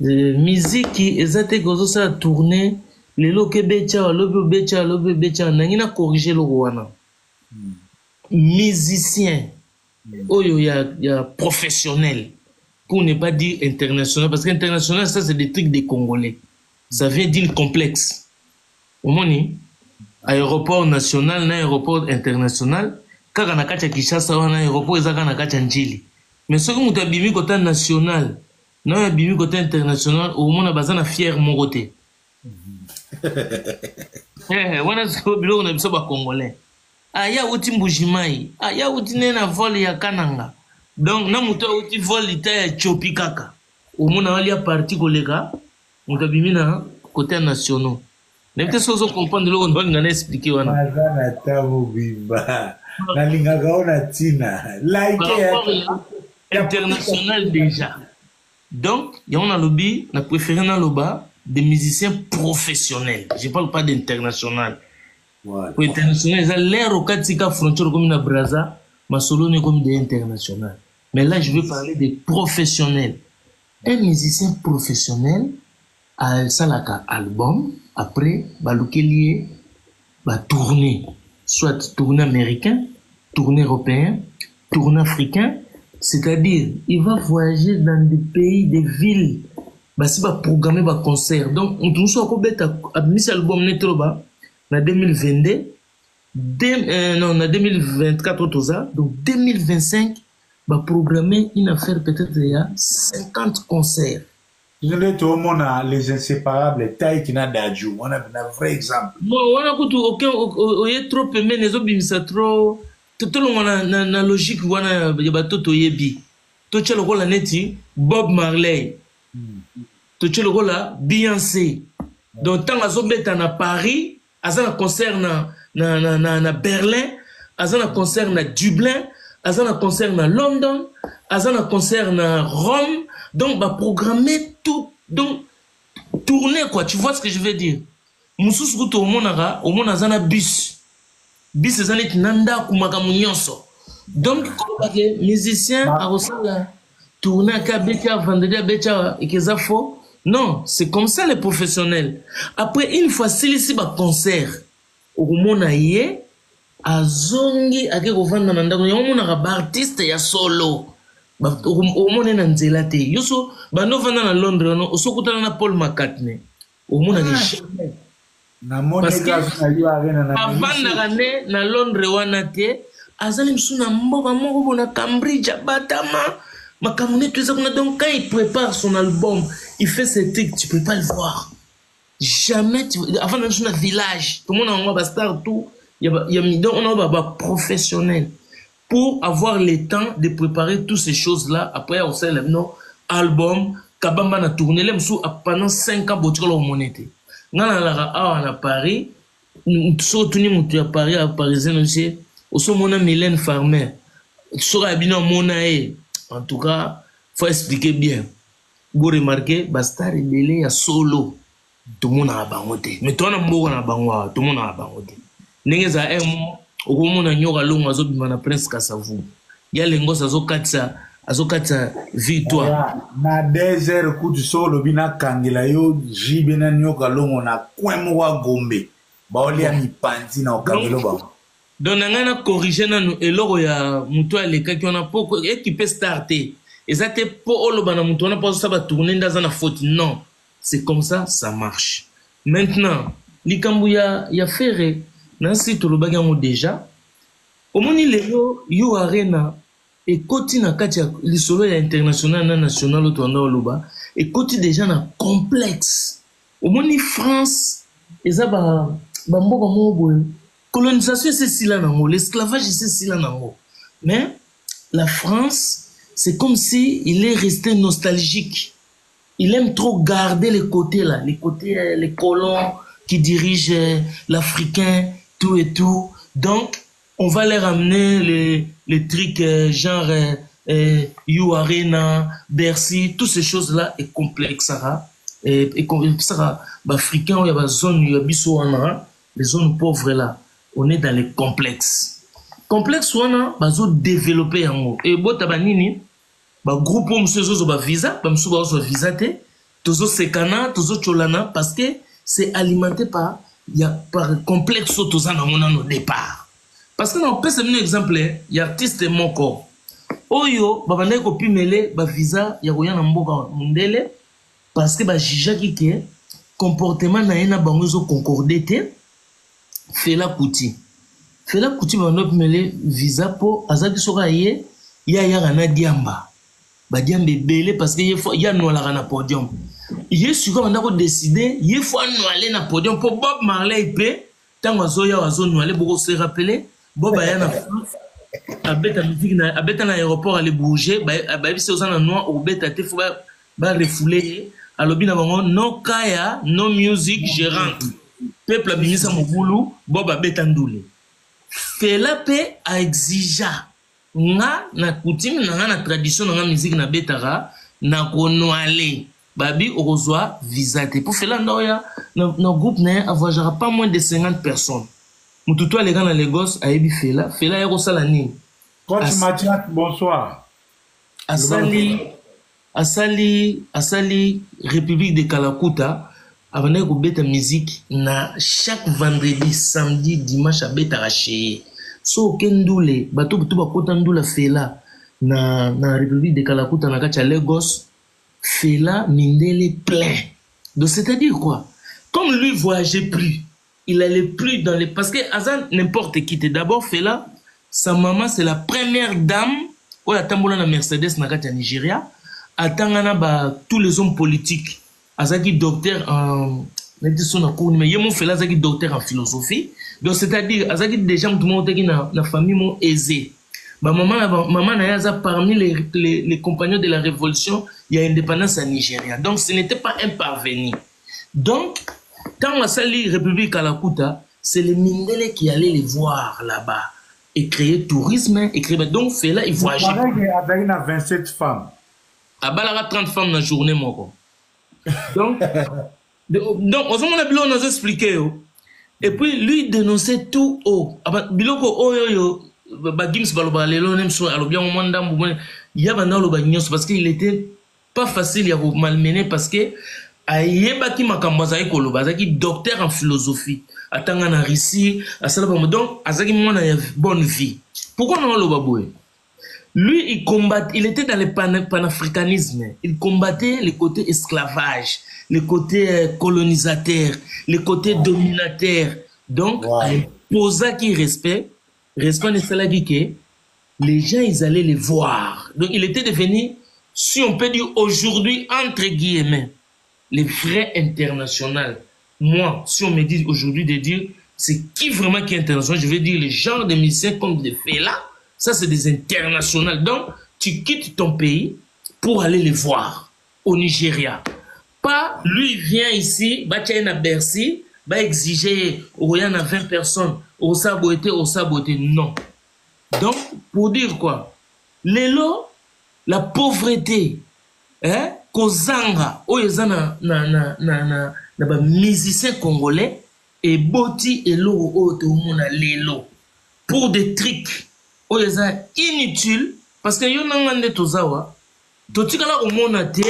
Musique ezate kozo sa tourner lelo ke becha lobe becha nangina corriger le wana. Musicien oyo ya professionnel qu'on n'est pas dit international parce qu'international ça c'est des trucs des Congolais. Ça vient d'une complexe. Au moni aéroport national na aéroport international kaka na kacha Kinshasa wana aéroport ezaka na kacha Njili. Mais ce que mutabimi kota national na bimi côté international au monde bazana fier mon côté. Wana so bilo na biso ba Congolais. Aya uti mbujimai, aya uti nena vol ya kananga. Donc na muto uti vol ita ya chopi kaka. Au monde wali ya parti koleka mutabimi na côté national. Mais peut-être sozo comprendre lo on va expliquer wana. Bazana tabu bimba. Na linga ona tina. Like international déjà. Donc, il y a un lobby, on a préféré dans le bas des musiciens professionnels. Je ne parle pas d'international. Ouais. Pour international, ils ont l'air au cas de frontière comme une Brazza, ma solo n'est comme des internationaux. Mais là, je veux parler des professionnels. Un musicien professionnel a un album, après, il va tourner, soit tourner américain, tourner européen, tourner africain. C'est-à-dire, il va voyager dans des pays, des villes, bah si va programmer des concerts. Donc, on trouve ça comme mis album netroba, en 2022, non, en 2024 tout ça. Donc 2025, va programmer une affaire peut-être il y a 50 concerts. Nous avons les inséparables, taille qui n'a d'adjou. On a un vrai exemple. Bon, on a aucun trop aimé les autres, ça trop. Tout le monde a la logique wana ya toto yebi to tchelo ko la neti Bob Marley to tchelo ko la Beyoncé donc tant azobeta na Paris azana concert na Berlin azana concert na Dublin azana concert na London azana concert na Rome donc va programmer tout donc tourner quoi tu vois ce que je veux dire mususu ko to monara au mona azana bus bis ezali nanda kumaka munyonso donc les musiciens a reçu la tournée à becha vendredi à becha et qu'ils a faux non c'est comme ça les professionnels après une fois ici ba concert au mona yé azongi ake kovanda na ndako ya mona ba artiste ya solo au mona na nzela te yoso bando vanda na Londres no osokutana na Paul McCartney au mona jamais. Parce que avant na Londres wana te azali msuna mboka moko bona Cambridge batama makamune tout ça donc quand il prépare son album il fait ses trucs tu peux pas le voir jamais avant dans un village tout le monde en va star tout il y a donc on va pas professionnel pour avoir le temps de préparer toutes ces choses là après on sait le nom album kabamba na tourner les msou pendant 5 ans botiko monete ngana la à Paris surtout ni mutu ya Paris à parisien aussi oso mona Mylène Farmer sera abino mona en tout cas faut expliquer bien vous remarquez bastar belé ya solo tout le monde a bangoté mais toi na mboka na bangwa tout le monde a bangoté nengeza oko mona nyoka longa zo bima na Prince Kasavu ya lengo sa zo katsa victoire na désert coup du solo bina kangela yo jibena nyoka longo na kwemo wa Gombe baoli ya mipanzi na okangelo ba donc nangana corriger nanu eloko ya mutu aleka ki ona poko équipe starter ezate po oloba na mutu ona pas ça va tourner ndaza na faute non c'est comme ça ça marche maintenant likambu ya faire na site lobaki yango déjà omoni lelo yo arena et koti na kati ya lisolo ya international na national otonda oloba et koti déjà na complexe omoni France eza ba mboka mo boye colonisation c'est sila nango l'esclavage c'est sila nango mais la France c'est comme si il est resté nostalgique il aime trop garder les côtés là les colons qui dirigent l'Africain tout et tout donc on va leur amener les trucs genre You Arena, Bercy, toutes ces choses-là est complexe. Et complexe, africain, il y a des zones, il y a les zones pauvres là. On est dans les complexes. Complexe, on a développé. Et bon, tabanini, groupe, on a visa, on a visa, tozo sekana, tozo cholana, parce que c'est alimenté par complexe toza na mona au départ. Parce que on peut se donner un exemple, il y a artiste moko. Oyo, babande ko pimele ba visa ya koya na mboka mundele parce que ba jijaki ke comportement na ena bango zo concordé te. Fela Kuti babande pimele visa po azaki soka ye ya na diamba. Ba diambe belé parce que ya no la na podium. Il sur on a décidé il faut aller na podium pour Bob Marley pe tango azoya wazo aller beaucoup se rappeler Bob aya na abeta musique na abeta na aéroport aller bouger ba bise osana noir au beta te faut ba refouler alobi na bango no kaya no music je rentre peuple abimisa mobulu Bob abeta ndule Fela pe a exigea nga na coutume na tradition na musique na betara na konoale babi orozwa visa te pour Fela ndoya no groupe na avoir pas moins de 50 personnes mututu les gars na Lagos ayebi Fela ya kosala nini coach Mathias bonsoir asali République de Kalakuta avant ko beta musique na chaque vendredi samedi dimanche abeta raché so kendule bato butu bakota ndula Fela na République de Kalakuta na kacha Lagos Fela mindele plein. Donc c'est-à-dire quoi? Comme lui voyageait plus, il allait plus dans les... Parce que Azan, n'importe qui, d'abord Fela, sa maman c'est la première dame, où la tamboula na Mercedes na kati Nigeria, atangana ba tous les hommes politiques, Azaki docteur en... Mais mon Fela Azaki docteur en philosophie. Donc c'est-à-dire, Azaki déjà tout le monde na famille mon aisée. Ma maman n'a parmi les compagnons de la révolution, il y a indépendance à Nigeria. Donc, ce n'était pas un parvenu. Donc, quand on a sali République Kalakuta, c'est les Mindele qui allaient les voir là-bas et créer tourisme. Donc, Fela, il voyageait. Il y a 27 femmes. Ah, bah, il y a 30 femmes dans la journée, mon Donc, on a expliqué. Et puis, lui dénonçait tout haut. Biloko, oh, Bagims baloba lelo nem so alobia mwanda mbumwe ya bana loba nyonso parce qu'il était pas facile ya malmener parce que ayebaki makambo azaki koloba azaki docteur en philosophie atanga na Russie asala ba donc azaki mwana ya bonne vie. Pourquoi non loba boy? Lui il était dans le panafricanisme, il combattait le côté esclavage, le côté colonisateur, le côté dominateur. Donc il posa qui respect de cela dit que les gens, ils allaient les voir. Donc, il était devenu, si on peut dire aujourd'hui, entre guillemets, les vrais internationaux. Moi, si on me dit aujourd'hui de dire, c'est qui vraiment qui est international, je vais dire les genres de musiciens comme des Fela, ça c'est des internationaux. Donc, tu quittes ton pays pour aller les voir au Nigeria. Pas, lui, il vient ici, Batiaïn à Bercy, va exiger, il y en a 20 personnes, au saboté, non. Donc, pour dire quoi? Lelo, la pauvreté, hein, kozanga, oyezana na musicien congolais, et boti et l'eau, otomona lelo, pour des trucs, oyezana inutiles, parce que yon nangande tozawa, totikala omona te,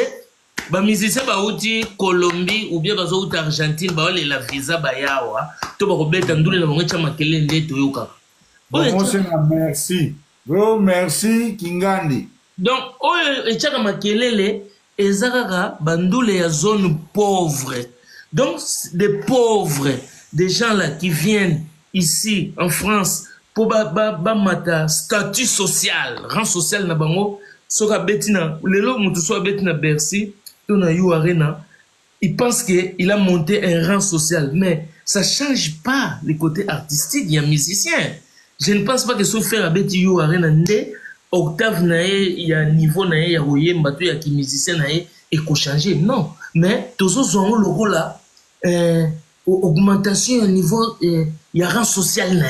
ba musicien ba uti Colombie ou bien bazo uti Argentine ba ole la visa ba yawa to ba kobeta ndule na bango cha makele ndeto yoka. Merci. Bro, merci Kingandi. Donc oyo echaka makelele ezakaka bandule ya zone pauvre. Donc des pauvres, des gens là qui viennent ici en France pour ba mata statut social, rang social na bango soka betina lelo mutu so betina Bercy. Arena, il pense qu'il a monté un rang social, mais ça ne change pas le côté artistique, il y a musicien. Je ne pense pas que ce faire avec You Arena, octave, il y a un niveau, il y a un musicien, et qu'on change. Non, mais tous ceux qui ont le rôle là, augmentation au niveau, il y a un rang social.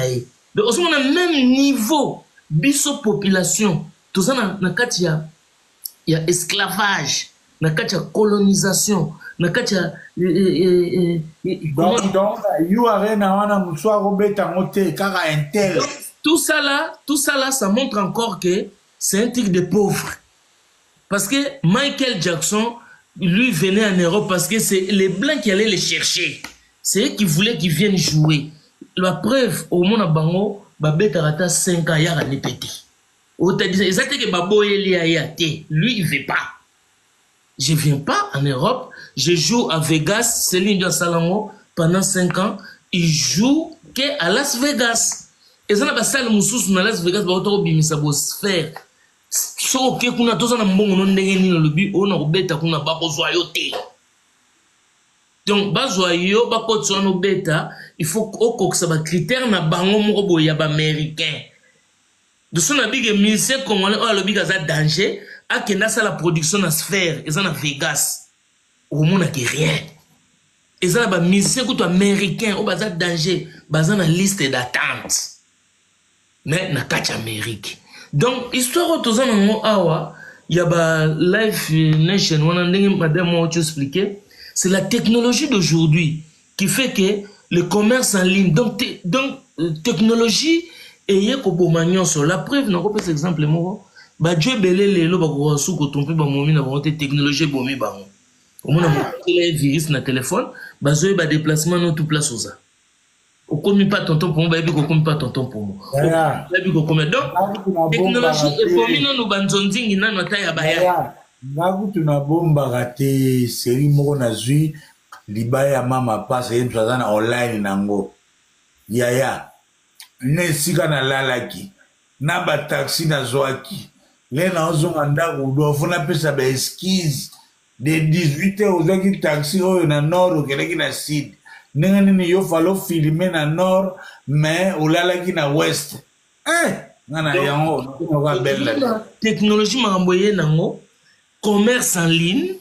Donc, on a le même niveau, biso population, tout ça, il y a esclavage. Na katia colonisation na katia donc you arena wana muswa robeta ngote kaka intel tout ça là ça montre encore que c'est un truc de pauvre parce que Michael Jackson lui venait en Europe parce que c'est les Blancs qui allaient les chercher. C'est eux qui voulaient qu'ils viennent jouer. La preuve, au monde à Bango, Babeta 5 ans, il y a un pété. Exactement que Babo lui il ne veut pas. Je ne viens pas en Europe, je joue à Vegas, Céline Dion Salango, pendant 5 ans, il joue à Las Vegas. Et ça n'a pas ça le moussous à Las Vegas, il va être au sphère. So que kuna toza na mbongo no ndenge ni lobi ona obeta kuna bako zwa yo te. Donc bazwa yo bako tswa no beta, il faut okokisa ba critère na bango moko boya ya ba américain. De son habit que musicien congolais o lobi ka za danger, akenda sa la production na sphère, eza na Vegas. Au monde a rien. Eza ba musicien ko to américain o baza danger, baza na liste d'attente. Mais na catch Amérique. Donc, histoire de ça, il y a Life Nation, madame, tu expliqué. C'est la technologie d'aujourd'hui qui fait que le commerce en ligne, donc technologie, et il y a la preuve, on peut exemple, Dieu belé les lois, sous que ton peu, technologie, au moins, il y a un virus dans le téléphone, il y a un déplacement dans toute place. On ne commet pas tonton pour moi, on ne commet pas tonton pour moi. Donc, technologie est pour nous, nous banzonzingi na nota ya baya. Ngaku tunabomba kate seri moko na zui libaya mama pasa yetu sana online nango. Yaya. Ne sika na lalaki. Na ba taxi na zoaki. Le na ozonga ndaku do funa pesa ba esquisse de 18h ozaki taxi oyo na nord okeleki na sud. Nengani yo falo filmer na nord mais olalaki na west. Ngana yango nga belle technologie makamboye nango commerce en ligne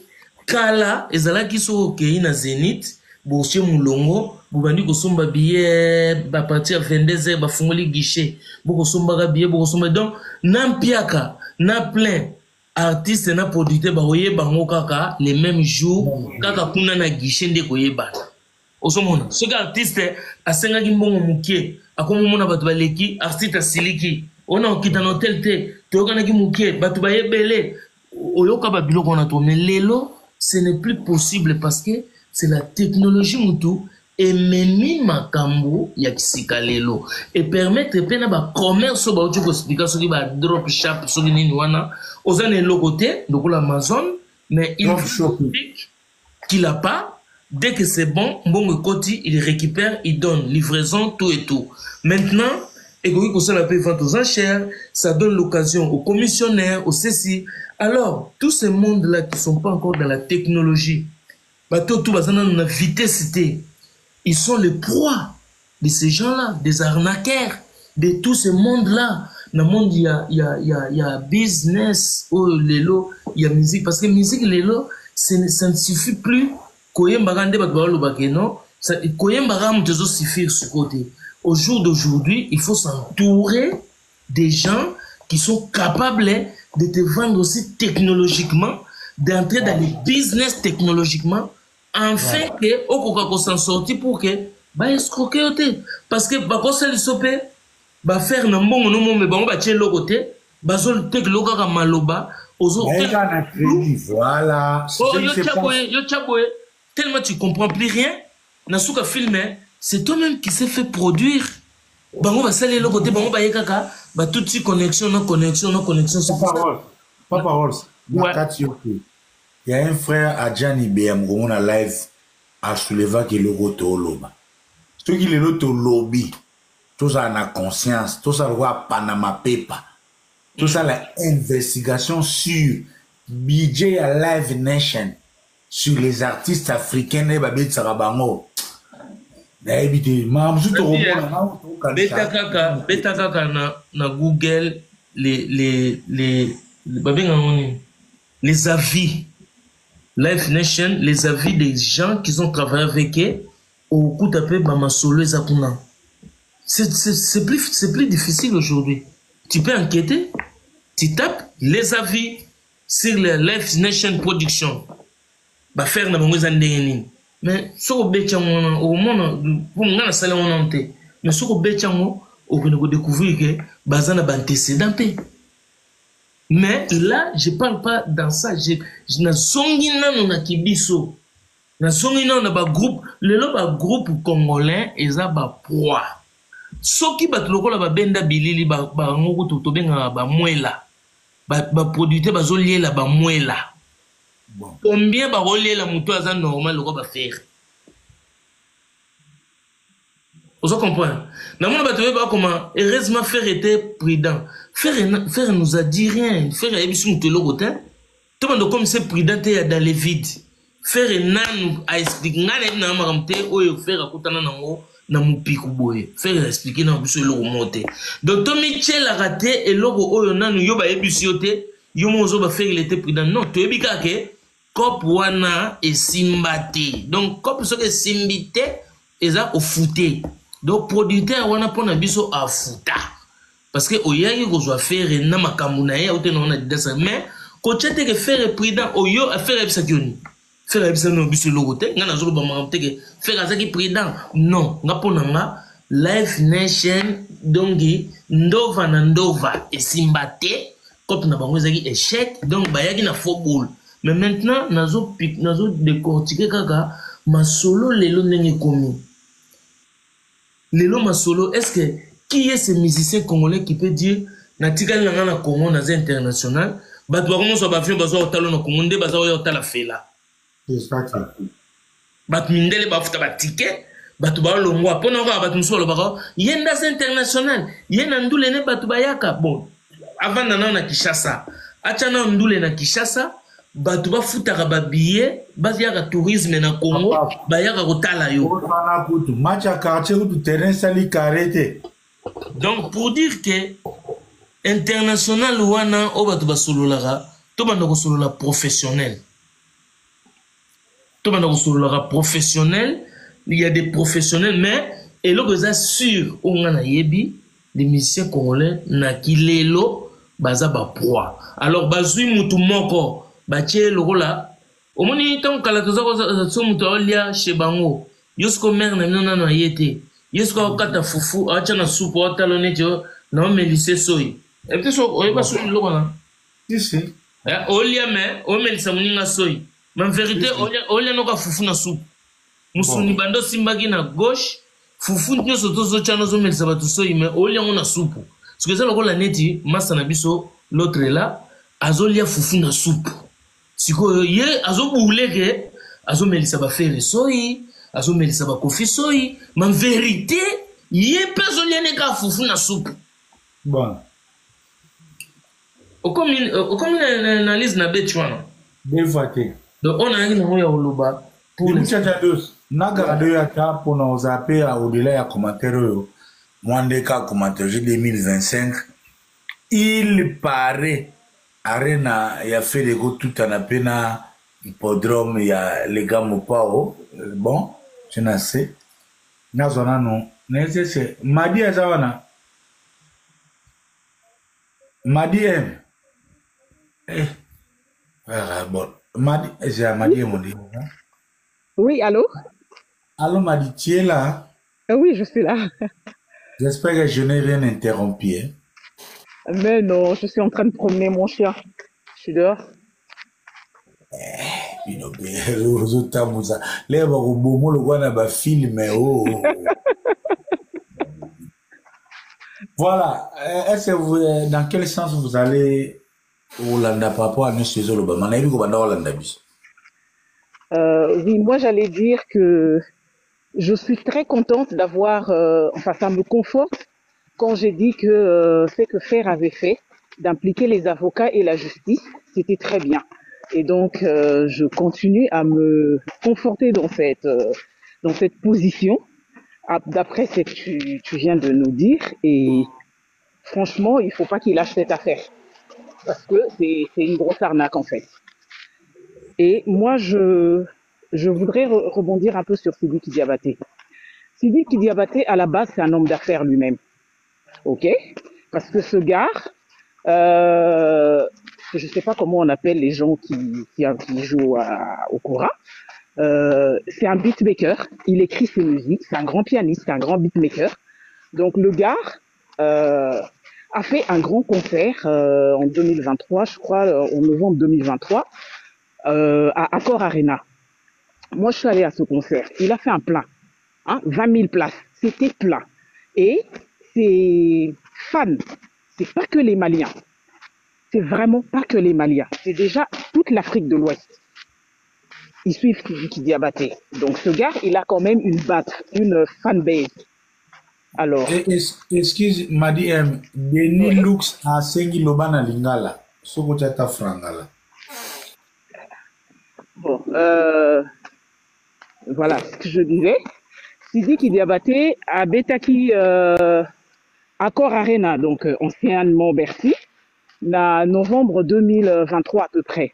kala ezalaki soki na Zénith boche mulongo bobandi kosomba billet ba partir 22h ba fungoli guichet boko somba billet boko somba donc nampiaka na plein artiste na producteur ba oyeba ngo kaka les mêmes jours kaka kuna na guichet nde koyeba. Osomona ce que artiste asengaki mbongo mukie akomona bato baleki artiste asiliki on a okita na hotel te toyokanaki mukie bato bayebele oyoka babiloko na to mais lelo ce n'est plus possible parce que c'est la technologie mutu ememi makambo ya kisika lelo et permettre pe na ba commerce ba otu ko expliquer soki ba drop shop soki nini wana ozana eloko te lokola Amazon mais il qu'il a pas. Dès que c'est bon, bon côté, il récupère, il donne livraison, tout et tout. Maintenant, égoïque ça la paie vente aux enchères, ça donne l'occasion aux commissionnaires, aux ceci. Alors, tous ces mondes-là qui ne sont pas encore dans la technologie, tout la vitesse, ils sont les proies de ces gens-là, des arnaqueurs, de tous ces mondes-là. Dans le monde, il y a business, il y a musique, parce que musique, ça ne suffit plus. Au jour d'aujourd'hui, il faut s'entourer des gens qui sont capables de te vendre aussi technologiquement, d'entrer dans les business technologiquement, afin que on s'en sortir pour que escroquer parce que faire na mbongo no mombe bango ba tie lokote bazol tek loka maloba ozo voilà yo chaboye tellement tu comprends plus rien nasuka filmer c'est toi-même qui s'est fait produire bango ba sale lokote bango ba yekaka ba tout de connexion Papa Rolls il y a un frère Adjani Beyam on a live à soulever que le goto loba ce qui le loto lobby tout ça na conscience tout ça voit Panama Paper tout ça la investigation sur budget à Live Nation sur les artistes africains et babet sarabango beta kaka na Google les avis Live Nation, les avis des gens qui ont travaillé avec eux au coup d'appel Bamasolo et Zakuna. C'est plus difficile aujourd'hui. Tu peux enquêter, tu tapes les avis sur les Live Nation Production. Bah faire na bango zandeni. Mais soko bechango au monde pour ngana sala onante. Mais soko bechango au que nous découvrir que bazana ba antécédent. Mais là, je ne parle pas dans ça. Je n'ai songi nano na kibiso. Na songi nano na ba groupe. Lelo ba groupe congolais, eza ba poids. Soki ba tulokola ba benda bilili ba ngoku tobenga ba mwela. Ba producteur ba zoliela ba mwela. Bon. Combien ba reliela muto aza normal loko ba faire. Vous comprenez? Dans mon bateau, comment heureusement faire était prudent. Faire nous a dit rien. Faire a émis tout le côté. Tout le monde comme c'est prudent dans les vides. Faire nan a expliqué nan na maramte oyo faire akutana nango na mupiku boye. Faire expliquer na biso le monter. Donc Tom Michel a raté et logo oyo nanu yo ba ebisiote yo mozo ba faire il était prudent. Non, tu ebika ke cop wana e simbate. Donc cop so ke simbite eza au fouté. Donc producteur wana pona biso a futa. Parce que oyaki kozwa faire na makambo na ye ote na ona didasa mais ko tchete ke faire prudent oyo a faire ebisa kioni. Faire ebisa no biso logote ngana zolo ba makambo teke faire azaki prudent. Non, nga pona nga Life Nation dongi ndova na ndova esimbate comme na bango ezaki échec donc bayaki na football. Mais maintenant nazo décortiquer kaka masolo lelo ndenge komi. Lelo masolo, est-ce que qui est ce musicien congolais qui peut dire natikali nanga na Congo na international bato bakomo so ba film bazo otalo na Congo nde bazo yo otala fela. Exactement. Bato mindele ba futa ba ticket bato ba longwa pona ko bato musolo bako yenda international yena ndule ne bato bayaka bon avant na Kinshasa acha na ndule na Kinshasa bato ba futaka ba billet baziaka tourisme na Congo bayaka kotala yo match à quartier ou terrain sali carré. Donc pour dire que international wana o bato ba sololara to banda ko solola professionnel. To banda ko solola professionnel, il y a des professionnels mais et lo goza sûr on na yebi les musiciens congolais na kilelo baza ba proie. Alors bazui mutu moko batie lokola omoni tant kala toza ko so mutu olia chez bango yosko mer na nona na yete yosko kata fufu acha na soupe otalone jo na melise soyi e peut so oyeba so lokola si olia me o melisa muninga soyi mais en vérité olia no ka fufu na soupe musuni bando simbaki na gauche fufu nyoso tozo chano zo melisa batu soyi mais olia ngona soupe parce que ça lokola neti masa na biso l'autre là azolia fufu na soupe. Siko ye azoboule ke azomelisa ba faire soyi azomelisa ba kofi soyi mais en vérité ye personne ne ka fufu na soupe. Bon. Comme analyse na betchwana. Dévoté. Donc on a une ya oloba pour les chachados. Nagarado ya ta pour nous zapper au-delà ya commentaire yo. Mwandeka commentaire 2025. Il paraît Arena ya fait les go tout en apena hippodrome ya les gars mopao bon je n'ai sais nazona non nese c'est madi azawana madi bon madi j'ai madi mon dit oui allô madi tu es là oui je suis là j'espère que je n'ai rien interrompu hein? Mais non, je suis en train de promener mon chien. Je suis dehors. Voilà. Est-ce que vous, dans quel sens vous allez au Hollande par rapport à Monsieur Zolobama? Oui, moi j'allais dire que je suis très contente d'avoir, enfin ça me conforte quand j'ai dit que ce que Fer avait fait, d'impliquer les avocats et la justice, c'était très bien. Et donc, je continue à me conforter dans cette position, d'après ce que tu viens de nous dire. Et franchement, il faut pas qu'il lâche cette affaire. Parce que c'est une grosse arnaque, en fait. Et moi, je voudrais rebondir un peu sur Sidiki Diabaté. Sidiki Diabaté, à la base, c'est un homme d'affaires lui-même. Ok, parce que ce gars, je sais pas comment on appelle les gens qui jouent au kora, c'est un beatmaker, il écrit ses musiques, c'est un grand pianiste, c'est un grand beatmaker. Donc le gars a fait un grand concert en 2023, je crois, en novembre 2023, à Accor Arena. Moi, je suis allée à ce concert. Il a fait un plein, hein, 20 000 places. C'était plein. Et ses fans, c'est pas que les Maliens. C'est vraiment pas que les Maliens. C'est déjà toute l'Afrique de l'Ouest. Ils suivent Sidiki Diabaté. Donc ce gars, il a quand même une fanbase. Alors. Excuse, Madi M. Denis Lux a sengi lobana lingala. Soko chata frangala. Bon, voilà ce que je disais. Sidiki Diabaté a Betaki Accor Arena, donc anciennement Bercy, en novembre 2023 à peu près.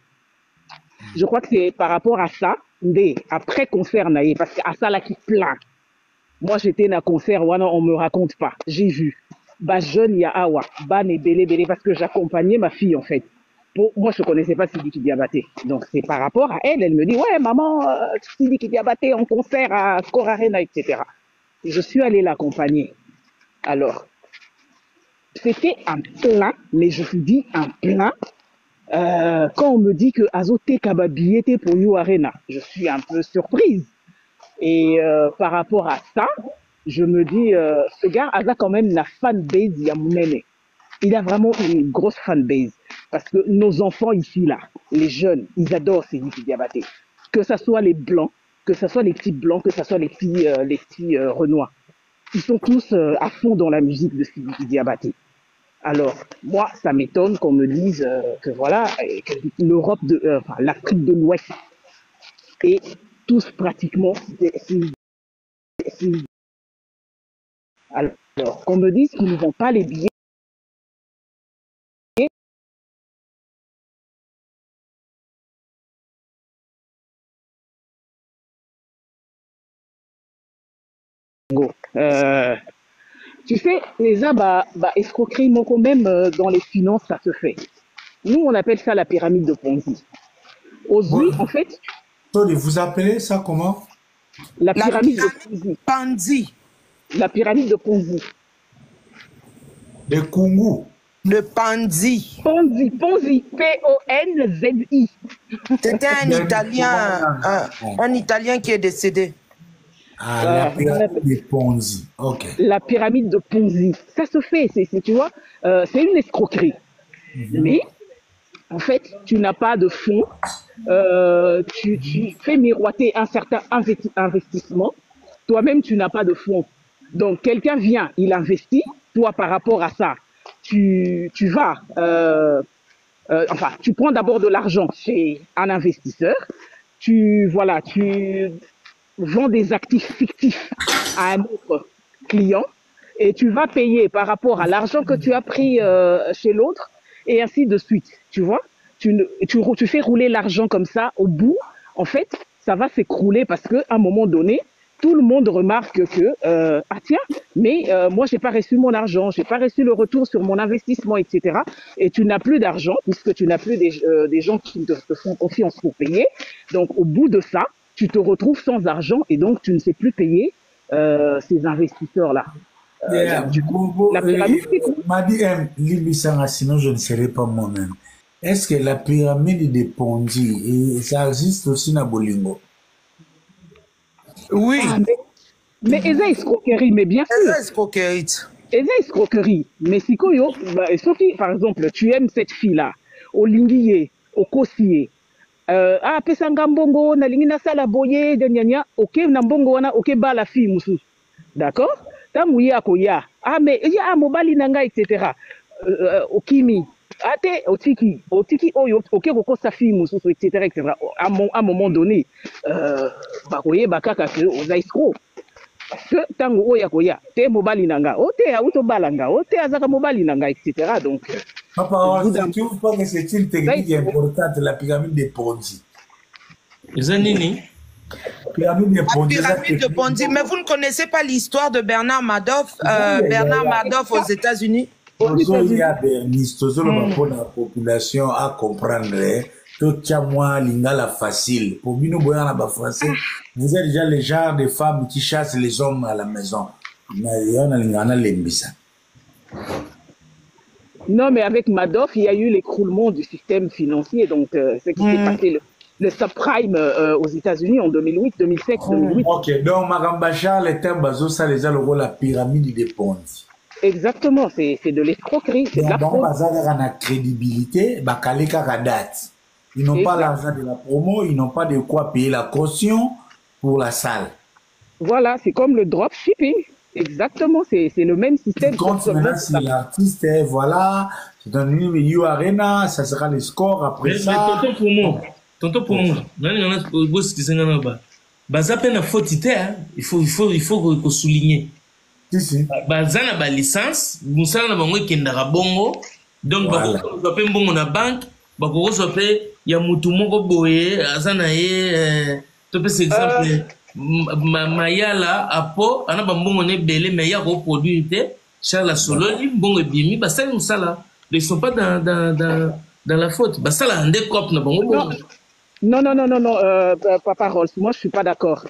Je crois que c'est par rapport à ça, après concert, parce qu'à ça là qui plein. Moi j'étais dans un concert, on me raconte pas, j'ai vu. Bah jeune il y a awa, bah ne belé parce que j'accompagnais ma fille en fait. Moi je connaissais pas Sidiki Diabaté, donc c'est par rapport à elle, elle me dit ouais maman, Sidiki Diabaté en concert à Accor Arena, etc. Et je suis allée l'accompagner. Alors, c'était un plein, mais je vous dis un plein. Quand on me dit que Azote Kababi était pour You Arena, je suis un peu surprise. Et par rapport à ça, je me dis, ce gars a quand même la fanbase Yamounene. Il a vraiment une grosse fanbase. Parce que nos enfants ici, là, les jeunes, ils adorent Sidiki Diabaté. Que ce soit les blancs, que ce soit les petits blancs, que ce soit les petits renois. Ils sont tous à fond dans la musique de Sidiki Diabaté. Alors, moi, ça m'étonne qu'on me dise que voilà, que l'Europe, enfin, l'Afrique de l'Ouest est tous pratiquement alors, qu'on me dise qu'ils ne vont pas les billets. Tu sais, les escroquerie, quand même dans les finances, ça se fait. Nous, on appelle ça la pyramide de Ponzi. Aujourd'hui, en fait. Vous appelez ça comment? La pyramide de Ponzi. La pyramide de Ponzi. De Kungu. Le Ponzi. Ponzi, P-O-N-Z-I. C'était un Italien qui est décédé. Ah, la pyramide de Ponzi. Ok. La pyramide de Ponzi. Ça se fait, tu vois, c'est une escroquerie. Mais, en fait, tu n'as pas de fonds. Tu fais miroiter un certain investissement. Toi-même, tu n'as pas de fonds. Donc, quelqu'un vient, il investit. Toi, par rapport à ça, tu vas... tu prends d'abord de l'argent chez un investisseur. Tu vends des actifs fictifs à un autre client et tu vas payer par rapport à l'argent que tu as pris chez l'autre et ainsi de suite. Tu vois, tu fais rouler l'argent comme ça. Au bout, en fait, ça va s'écrouler parce qu'à un moment donné, tout le monde remarque que moi j'ai pas reçu mon argent, j'ai pas reçu le retour sur mon investissement, etc. Et tu n'as plus d'argent puisque tu n'as plus des gens qui te font confiance pour payer. Donc au bout de ça, tu te retrouves sans argent et donc tu ne sais plus payer ces investisseurs-là. Du coup, la pyramide, Madi M, sinon je ne serai pas moi-même. Est-ce que la pyramide de Ponzi, ça existe aussi dans Bolingo? Oui. Mais eza escroquerie, mais bien sûr. Eza escroquerie. Eza escroquerie. Mais si koyo, Sophie, par exemple, tu aimes cette fille-là, au lingiye, au kosiye, pesa ngambongo, na lingi na sala boye, denyanya, ok, na mbongo wana, ok, ba la fille, musu. D'accord? Tangu ya koya, mais ya mobali nanga, etc. Okimi. Ate otiki oyo ok koko sa fille mususu etc à un moment donné bakoye bakaka ke oza escroc parce que tango oya koya te mobali nanga o te auto balanga o te azaka mobali nanga etc donc papa tu trouves pas que c'est une technique importante la pyramide de Ponzi? Zanini pyramide de Ponzi, mais vous ne connaissez pas l'histoire de Bernard Madoff Bernard Madoff aux États-Unis? Il y a la population à comprendre tout moi lingala facile pour nous français vous êtes déjà le genre de femmes qui chassent les hommes à la maison Non, mais avec Madoff, il y a eu l'écroulement du système financier. Donc, ce qui s'est passé, le subprime aux États-Unis en 2008, 2007, 2008. Ok, donc Magamba Charles était basé sur les la pyramide des Ponzi. Exactement, c'est de l'escroquerie, c'est de la fraude. La crédibilité, date. Ils n'ont pas l'argent de la promo, ils n'ont pas de quoi payer la caution pour la salle. Voilà, c'est comme le dropshipping. Exactement, c'est le même système. Quand maintenant, si l'artiste est, voilà, c'est un U Arena, ça sera les scores après ça. Tonton pour moi, il faut souligner. Si. Bazana ba licence, musala na bango kendara bongo, donc ba pe mbongo na banque, ba ko so pe ya mutu moko boye azana ye to pe exemple mayala apo ana ba mbongo ne belé mais ya ko produit te Charles Sololi mbongo bimi ba sala musala, ils sont pas dans la faute, ba sala ande cop na bango bongo. Non, Papa Rolls, moi je suis pas d'accord.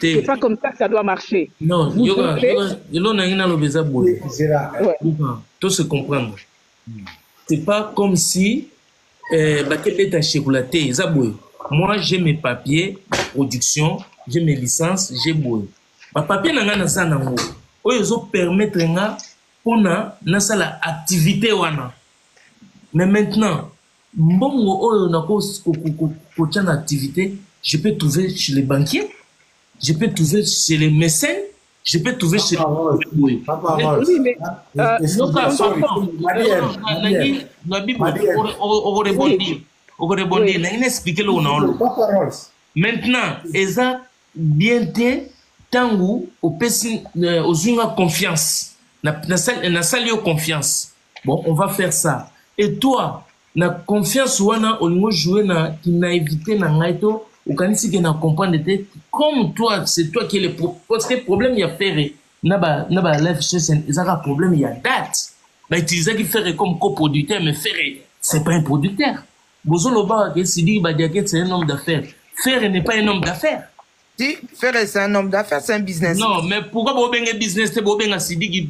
C'est pas comme ça que ça doit marcher. Non, tout se comprendre. C'est pas comme si moi j'ai mes papiers de production, j'ai mes licences, j'ai beau. Ma papier n'a ça nango. Ils ont permettre pour na la activité wana. Mais maintenant, bongo na ko activité, je peux trouver chez les banquiers. Je peux trouver chez les mécènes, je peux trouver chez les... Papa maintenant, eza bien te tangu aux une confiance. Na sali confiance. Bon, on va faire ça. Et toi, na confiance wana on jouer na qui na évité na ngaito. Comme toi, c'est toi qui es le problème. Parce que le problème, il y a fait. Naba live session, il y a un problème, il y a date. Mais utiliser qui fait comme coproducteur, mais faire, c'est pas un producteur. Bozo Loba, c'est un homme d'affaires. Faire n'est pas un homme d'affaires. Si, faire c'est un homme d'affaires, c'est un business. Non, mais pourquoi vous avez un business, vous avez un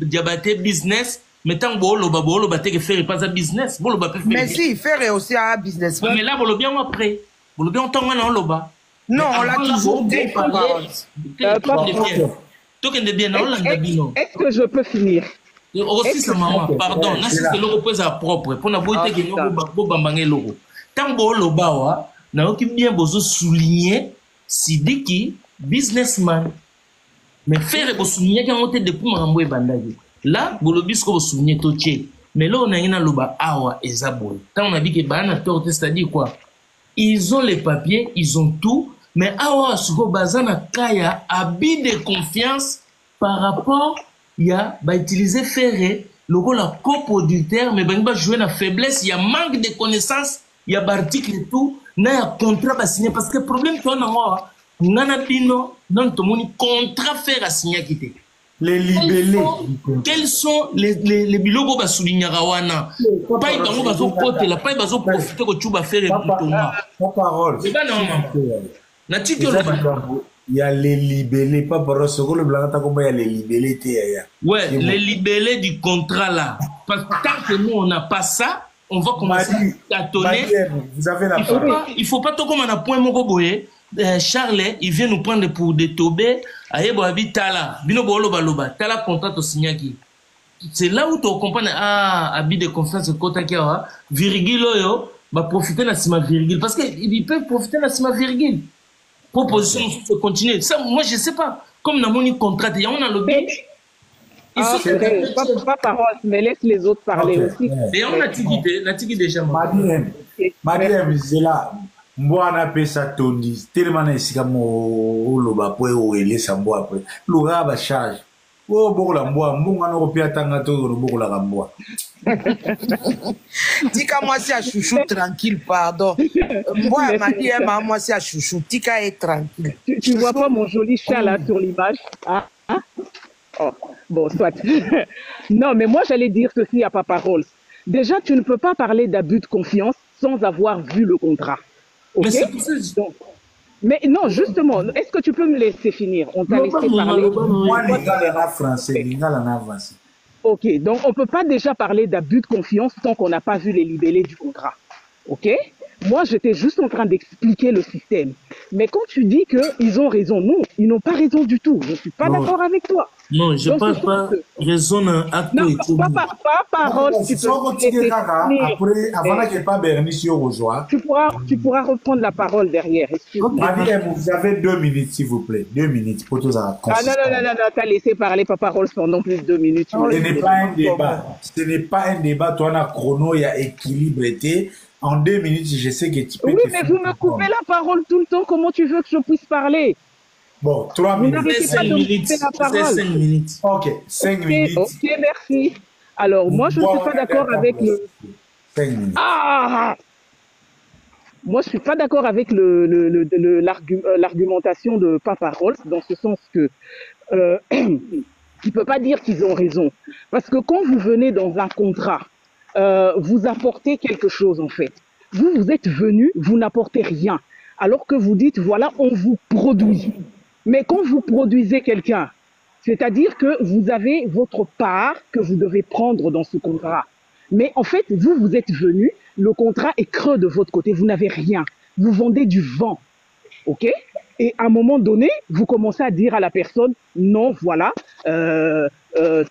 diabaté business, mais tant que vous avez un faire pas un business. Mais si, faire est aussi un business. Mais là, vous l'avez bien après. Vous l'avez bien entendu dans le bas. Non, on l'a toujours dit. Est-ce que je peux finir? Aussi, ça maman, pardon, là, c'est le repose à propre. Pour la beauté que nous bambangé l'euro. Tant que le bawa, n'a aucun bien besoin souligner, Sidiki, businessman. Mais faire pour souligner qu'il y a un depuis Marambo et Bandagi. Là, vous le bisco vous soulignez Toché. Mais là, on a un loba awa et zaboy. Quand on a dit que Bana torte, c'est-à-dire quoi? Ils ont les papiers, ils ont tout. Mais awa suko bazana kaya habit de confiance par rapport ya ba utiliser faire le la coproducteur mais ba jouer la faiblesse, il y a manque de connaissances, il y a article et tout, na ya contrat ba signer parce que problème toi na moi ngana bino non to moni contrat faire à signer quitté. Les libellés. Quels sont les bilogo ba souligner wana? Pas ils bango bazo porter la pas ils bazo profiter ko chuba faire tout moi. Pas parole. C'est pas normal. Il y a les libellés, pas par ce que le blanc a il y a les libellés. Ouais, les libellés du contrat là. Parce que tant que nous on n'a pas ça, on va commencer à tâtonner. Vous avez la parole. Il faut pas tout comme on a point mon goboye. Charles, il vient nous prendre pour des tobés. Ayebo habite Tala. Bino bolo baloba. Tala contrat au signaki. C'est là où tu comprends habit de confiance kota kiawa virgule yo va profiter de la sima virgule parce que ils peuvent profiter de la sima virgule. Proposition de continuer. Ça, moi, je ne sais pas. Comme dans mon contrat, on a le bien. Pas parole, mais laisse les autres parler aussi. Et on a tigité déjà. Madame, c'est là. Moi, on a appelé ça Tony. Tellement c'est comme le bas pour ouéler ça bois après. Le rat va charge. Oh, beaucoup la bois. Mon on a pu attendre tout le beaucoup la bois. Tika moi c'est à chouchou tranquille, pardon. Moi, moi c'est à chouchou. Tika est tranquille. Tu vois pas mon joli chat là sur l'image? Hein? Oh, bon, soit. Non, mais moi j'allais dire ceci à Papa Rolls. Déjà, tu ne peux pas parler d'abus de confiance sans avoir vu le contrat. Ok? Mais c'est pour ça. Donc, mais non, justement, est-ce que tu peux me laisser finir? On t'a laissé parler. Moi, les gars, en français, les gars, en français. Ok, donc on ne peut pas déjà parler d'abus de confiance tant qu'on n'a pas vu les libellés du contrat. Ok? Moi, j'étais juste en train d'expliquer le système. Mais quand tu dis qu'ils ont raison, non, ils n'ont pas raison du tout. Je ne suis pas Non. d'accord avec toi. Non, je Dans ce parle sens pas que- raison d'un acte Non, et tout. pas parole, tu peux Après, avant Eh, que pas Bernice sur rejoint. tu pourras reprendre la parole derrière. Excuse-moi. Madame, vous avez 2 minutes, s'il vous plaît. 2 minutes pour tous à Ah non, non, non, non, non, t'as laissé parler Papa Rolls pendant plus de 2 minutes. Ce n'est pas un débat. Ce n'est pas un débat. Toi, on a chrono, il y a équilibre. En 2 minutes, je sais que tu peux. Oui, te mais faire vous me coupez la parole tout le temps. Comment tu veux que je puisse parler? Bon, 3 Vous minutes. n'arrêtez C'est pas 5 de me minutes. couper la C'est parole. 5 minutes. Ok, 5 minutes. Ok, merci. Alors, moi, je ne suis pas d'accord avec le... 5 minutes. Ah! Moi, je suis pas d'accord avec l'argumentation de Papa Rolls, dans ce sens que il peut pas dire qu'ils ont raison. Parce que quand vous venez dans un contrat, vous apportez quelque chose, en fait. Vous êtes venu, vous n'apportez rien. Alors que vous dites, voilà, on vous produit. Mais quand vous produisez quelqu'un, c'est-à-dire que vous avez votre part que vous devez prendre dans ce contrat. Mais en fait, vous êtes venu, le contrat est creux de votre côté, vous n'avez rien. Vous vendez du vent. OK? Et à un moment donné, vous commencez à dire à la personne, non, voilà,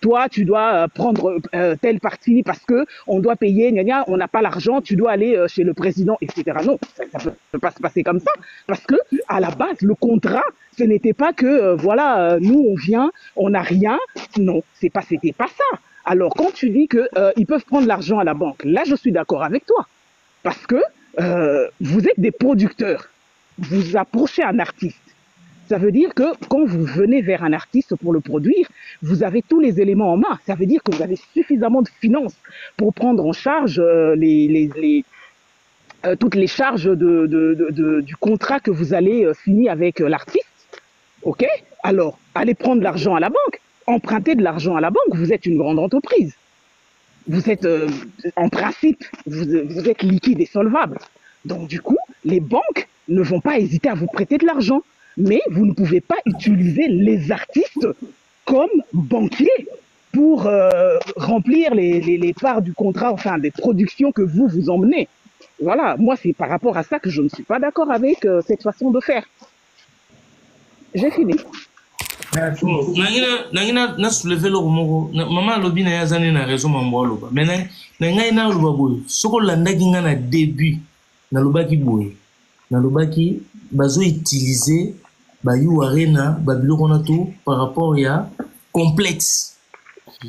toi, tu dois prendre telle partie parce que on doit payer, gna gna, on n'a pas l'argent, tu dois aller chez le président, etc. Non, ça peut pas se passer comme ça. Parce que, à la base, le contrat, ce n'était pas que, voilà, nous, on vient, on n'a rien. Non, c'était pas ça. Alors, quand tu dis que ils peuvent prendre l'argent à la banque, là, je suis d'accord avec toi. Parce que vous êtes des producteurs. Vous approchez un artiste. Ça veut dire que quand vous venez vers un artiste pour le produire, vous avez tous les éléments en main. Ça veut dire que vous avez suffisamment de finances pour prendre en charge toutes les charges du contrat que vous allez signer avec l'artiste. OK? Alors, allez prendre l'argent à la banque. Empruntez de l'argent à la banque. Vous êtes une grande entreprise. Vous êtes, en principe, vous êtes liquide et solvable. Donc, du coup, les banques ne vont pas hésiter à vous prêter de l'argent. Mais vous ne pouvez pas utiliser les artistes comme banquiers pour remplir les parts du contrat, enfin des productions que vous emmenez. Voilà, moi c'est par rapport à ça que je ne suis pas d'accord avec cette façon de faire. J'ai fini. Na soulever le moko maman lobi na yazane na raison mambo loba mais na ngai na loba boy soko landaki nga na début na lobaki boy na lobaki bazo utiliser ba yu arena ba biloko na tout par rapport ya complexe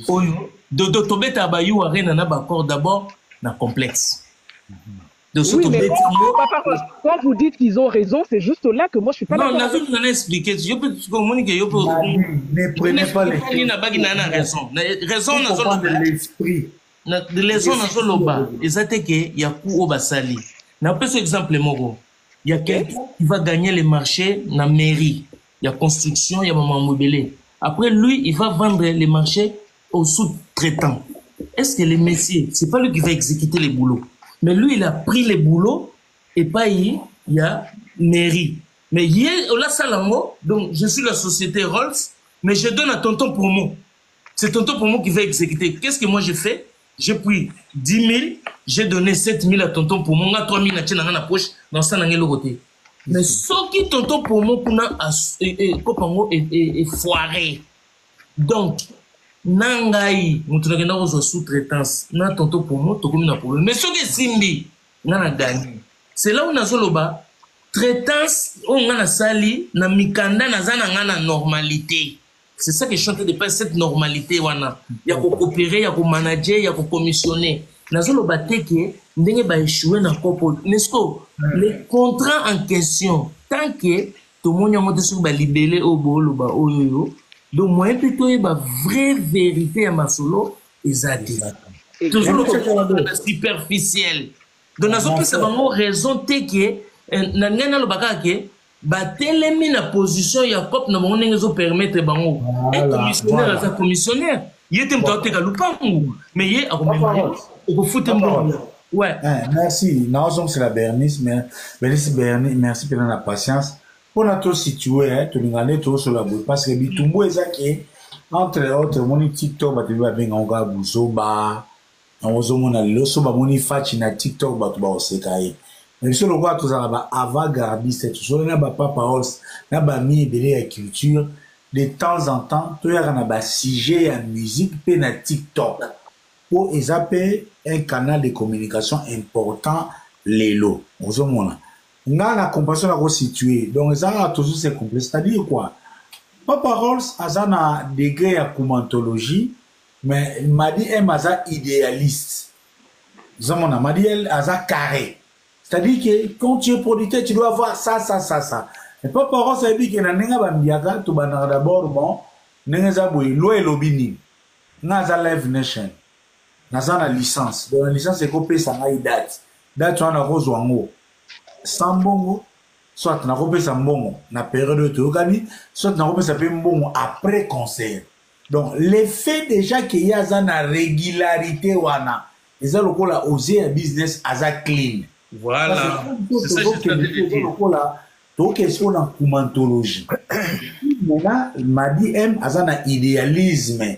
oyo do tobeta ba yu arena na ba corps d'abord na complexe de ce oui, mais quand vous dites qu'ils ont raison, c'est juste là que moi je suis pas d'accord. Non, la vie n'a expliqué. Je peux communiquer. Je peux. Ne prenez pas les raison. Raison n'a pas de l'esprit. De raison n'a pas loba. Et ça t'est que il y a coup au basali. N'a pas ce exemple moro. Il y a quelqu'un qui va gagner les marchés dans la mairie. Il y a construction, il y a maman mobilé. Après lui, il va vendre les marchés aux sous-traitants. Est-ce que les messieurs, c'est pas lui qui va exécuter les boulots? Mais lui, il a pris les boulots et pas il y a mairie. Mais hier, là, Salango, donc je suis la société Rolls, mais je donne à Tonton Promo. C'est Tonton Promo qui va exécuter. Qu'est-ce que moi j'ai fait? J'ai pris 10 000, j'ai donné 7 000 à Tonton Promo, on a 3 000 dans la poche, dans ça, dans le côté. Mais ce qui Tonton Promo est foiré. Donc, nangai mutunake na kozwa sous-traitance na tonto pomo tokomi na problème mais soki esimbi nga na gagné c'est là où nazoloba traitance oyo nga nasali na mikanda naza na nga na normalité c'est ça que je suis en train de faire cette normalité wana ya koopérer ya komanager ya kokommissionner nazoloba te ke ndenge baéchoué na kopo nesco les contrats en question tant que tomoni yango te soki balibele oyo booloba oyoyo. Donc, moi, plutôt, il y a une vraie vérité à ma solo, et ça dit. Toujours le superficiel. Donc, nous avons raison, c'est que, nous avons tellement la position, il y a comme nous avons permettre un commissionnaire à commissionnaire. Il était mais il est ouais. Merci. Non, c'est la Bernice, mais merci pour la patience. On a tout situé, tout le monde sur la boue parce que Bitumbo est entre autres moni TikTok bato babenga nga buzoba nazomona lelo so bamoni faci na TikTok bato baoseka ye mais biso lokola tozala ba-avant-gardiste tosolo na bapapa os na bami ebele ya culture de temps en temps toyaka na basujet ya musique mpe na TikTok po eza mpe un canal de communication important lelo ozomona nga na compassion nakositue donc ezalaka toujours se complet c'est-à-dire quoi Papa Rolls aza na degré ya commentologie mais Madi M aza idéaliste ozomona Madi M aza carré c'est-à-dire que quand tu es producteur tu dois avoir ça mais Papa Rolls a dit que na ndenge bambiaka tobandaka d'abord bon ndenge eza boye lo elobi nini nga aza Live Nation naza na licence donc la licence ekopesa ngai date wana kozwa ngo sans mbongo soit nakopesa mbongo na période oyo toyokani soit nakopesa mpe mbongo après concert donc l'effet déjà ke ye aza na régularité wana eza lokola ose ya business aza clean voilà c'est ça que je te dire lokola tokesi na commentologie maintenant Madi M aza na idéalisme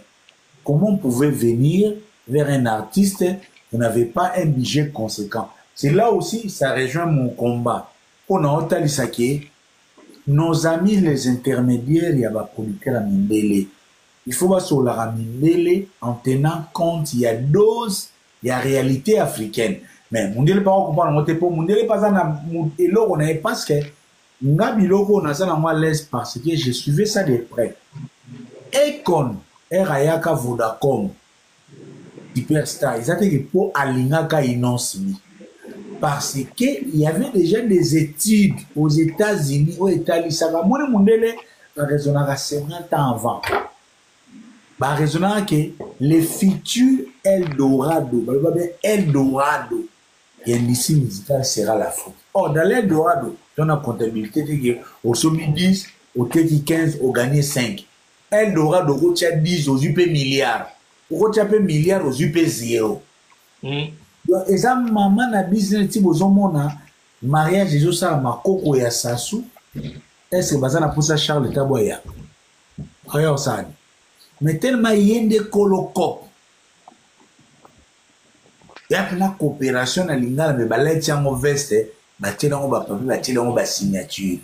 comment on pouvait venir vers un artiste qui n'avait pas un budget conséquent. C'est là aussi, ça rejoint mon combat. On a entendu nos amis les intermédiaires, il y a des producteurs à Mindele. Il faut voir sur la Mindele en tenant compte, il y a dose, il y a réalité africaine. Mais Mindele pas comprendre, Mindele pas dans le on avait parce que Ngabi Logo n'a pas moi l'aise parce que je suivais ça de près. Econ, Erayaka Vodacom. Hyperstar, ils étaient pour Alingaka Inosmi. Parce qu'il y avait déjà des études aux États-Unis, aux États-Unis. Ça va, moi, le monde a raisonné à 50 ans avant. Bah, raisonné que les futurs Eldorado, Eldorado, et l'industrie musicale sera l'Afrique. Or, dans l'Eldorado, dans la comptabilité, au sommet 10, au TT 15, au gagné 5. Eldorado, au tient 10, aux UP milliards. Au tient milliards, aux UP 0. Donc, et ça, maman na business, si vous avez mariage, je sais, ma coco ya sasu. Est-ce que vous avez pour ça Charles Taboya? Regarde ça. Mais tellement il y a des colocop. Il y a une coopération à l'ingala, mais balai tiango veste, batela ngo ba papier, batela ngo ba signature.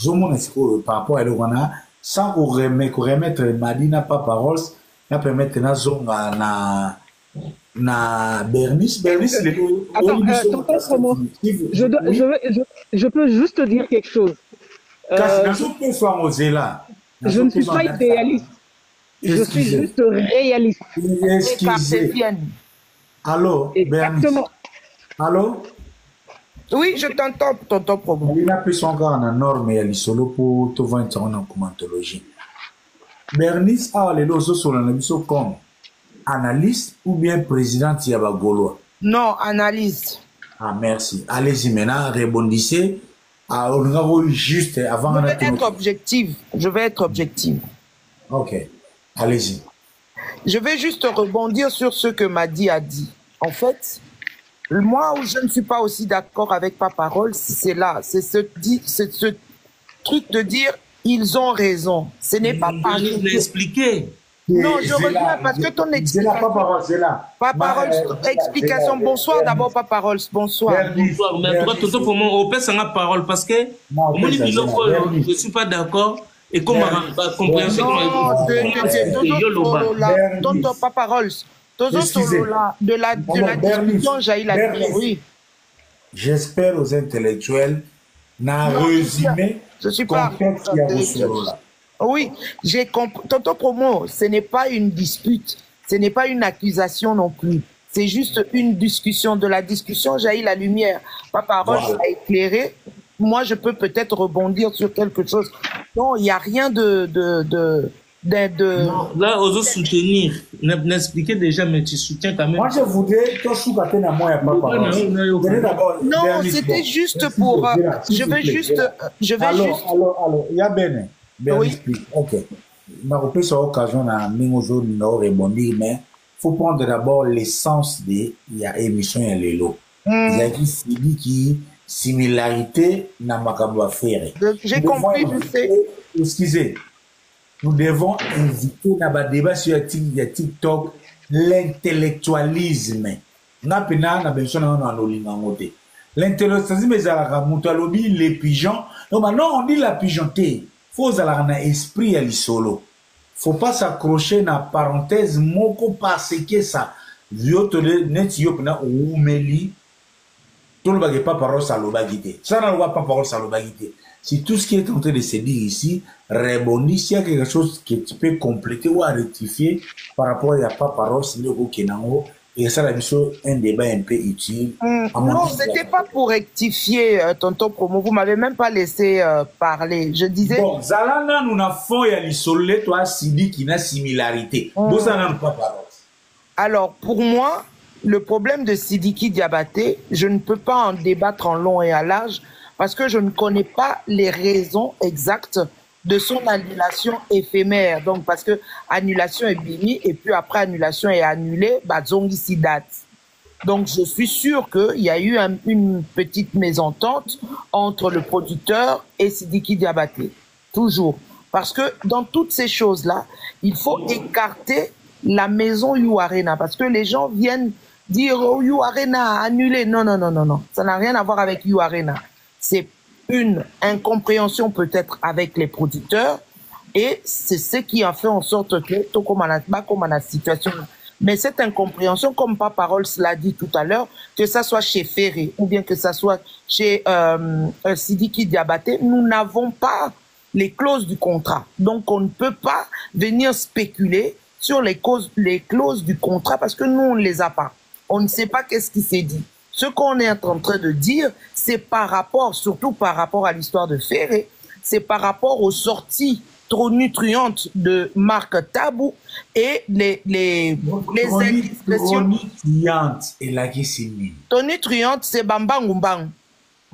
Zomo par rapport à l'Ougana, sans remettre Madina Papa Rolls, na permettre na zonga na Bernice. Attends, je peux juste dire quelque chose. Je ne suis pas idéaliste. Je suis juste réaliste. Allô, exactement. Allô? Oui, je t'entends, Promo. Il a pris son gars en norme et il solo pour te voir en commentologie. Bernice a les deux sur l'analyse comme analyste ou bien présidente Yaba Gaulois? Non, analyste. Ah, merci. Allez-y maintenant, rebondissez. Ah, on a juste avant. Je vais être objective. Ok, allez-y. Je vais juste rebondir sur ce que Madi a dit. En fait, moi où je ne suis pas aussi d'accord avec Papa Rolls, c'est là, c'est ce truc de dire ils ont raison. Ce n'est pas pareil. Je l'ai expliqué. Non, je reviens parce que ton explication. Papa Rolls, explication. Bonsoir d'abord, Papa Rolls. Bonsoir. Bonsoir. Mais toi, tout pour moi, on peut sans la parole parce que je ne suis pas d'accord. Et comme ma compréhension, tonton Papa Rolls, de la discussion, j'ai la oui. J'espère aux intellectuels n'a résumé. Je suis pas. Oui, j'ai compris. Tonton Promo, ce n'est pas une dispute, ce n'est pas une accusation non plus. C'est juste une discussion. De la discussion, jaillit la lumière. Papa Rolls a éclairé. Moi, je peux peut-être rebondir sur quelque chose. Non, il n'y a rien de... Non, là, on doit soutenir. N'expliquer déjà, mais tu soutiens quand même. Moi, je voudrais que tu à moi et papa. Non, c'était juste pour... Je vais juste... Alors, il y a Ben. Oui. Explique. Ok. On a repris sur l'occasion à Mingozo, nous rebondir, mais il faut prendre d'abord l'essence de l'émission et l'élo. Il y a dit qui similarité n'a pas à faire. J'ai compris, je sais. Excusez. nous devons inviter dans le débat sur TikTok l'intellectualisme. L'intellectualisme, c'est les pigeons. Non, maintenant, on dit la pigeonté. Il faut avoir un esprit à l'isolo. Il ne faut pas s'accrocher dans la parenthèse, moko parce que ça. Viotole, net yopna ou meli. Tout le bagage pas parole salobagité. Ça n'a pas parole salobagité. Si tout ce qui est en train de se dire ici rebondit, s'il y a quelque chose que tu peux compléter ou à rectifier par rapport à pas parole, c'est le Kenango. Et ça, la mission, un débat un peu utile. Non, ce n'était pas pour rectifier, tonton Promo. Vous ne m'avez même pas laissé parler. Je disais. Bon, Zalana, nous avons fait l'isolé, toi, Sidi, qui n'a similarité. Vous n'en avez pas parole. Alors, pour moi, le problème de Sidiki Diabaté, je ne peux pas en débattre en long et à large parce que je ne connais pas les raisons exactes de son annulation éphémère. Donc, parce que annulation est bini et puis après annulation est annulée, Bazongi si date. Donc, je suis sûr qu'il y a eu une petite mésentente entre le producteur et Sidiki Diabaté. Toujours. Parce que dans toutes ces choses-là, il faut écarter la maison You Arena. Parce que les gens viennent dire oh, You Arena a annulé. Non, non, non, non, non. Ça n'a rien à voir avec You Arena. C'est une incompréhension peut-être avec les producteurs et c'est ce qui a fait en sorte que tout comme on a situation. Mais cette incompréhension, comme Parole l'a dit tout à l'heure, que ça soit chez Ferré ou bien que ça soit chez Sidiki Diabaté, nous n'avons pas les clauses du contrat. Donc on ne peut pas venir spéculer sur les clauses du contrat parce que nous on ne les a pas. On ne sait pas qu'est-ce qui s'est dit. Ce qu'on est en train de dire, c'est par rapport, surtout par rapport à l'histoire de Ferré, c'est par rapport aux sorties trop nutrientes de Marc Tabou et les indiscrétions. Tonitruante, c'est Bambangumbang.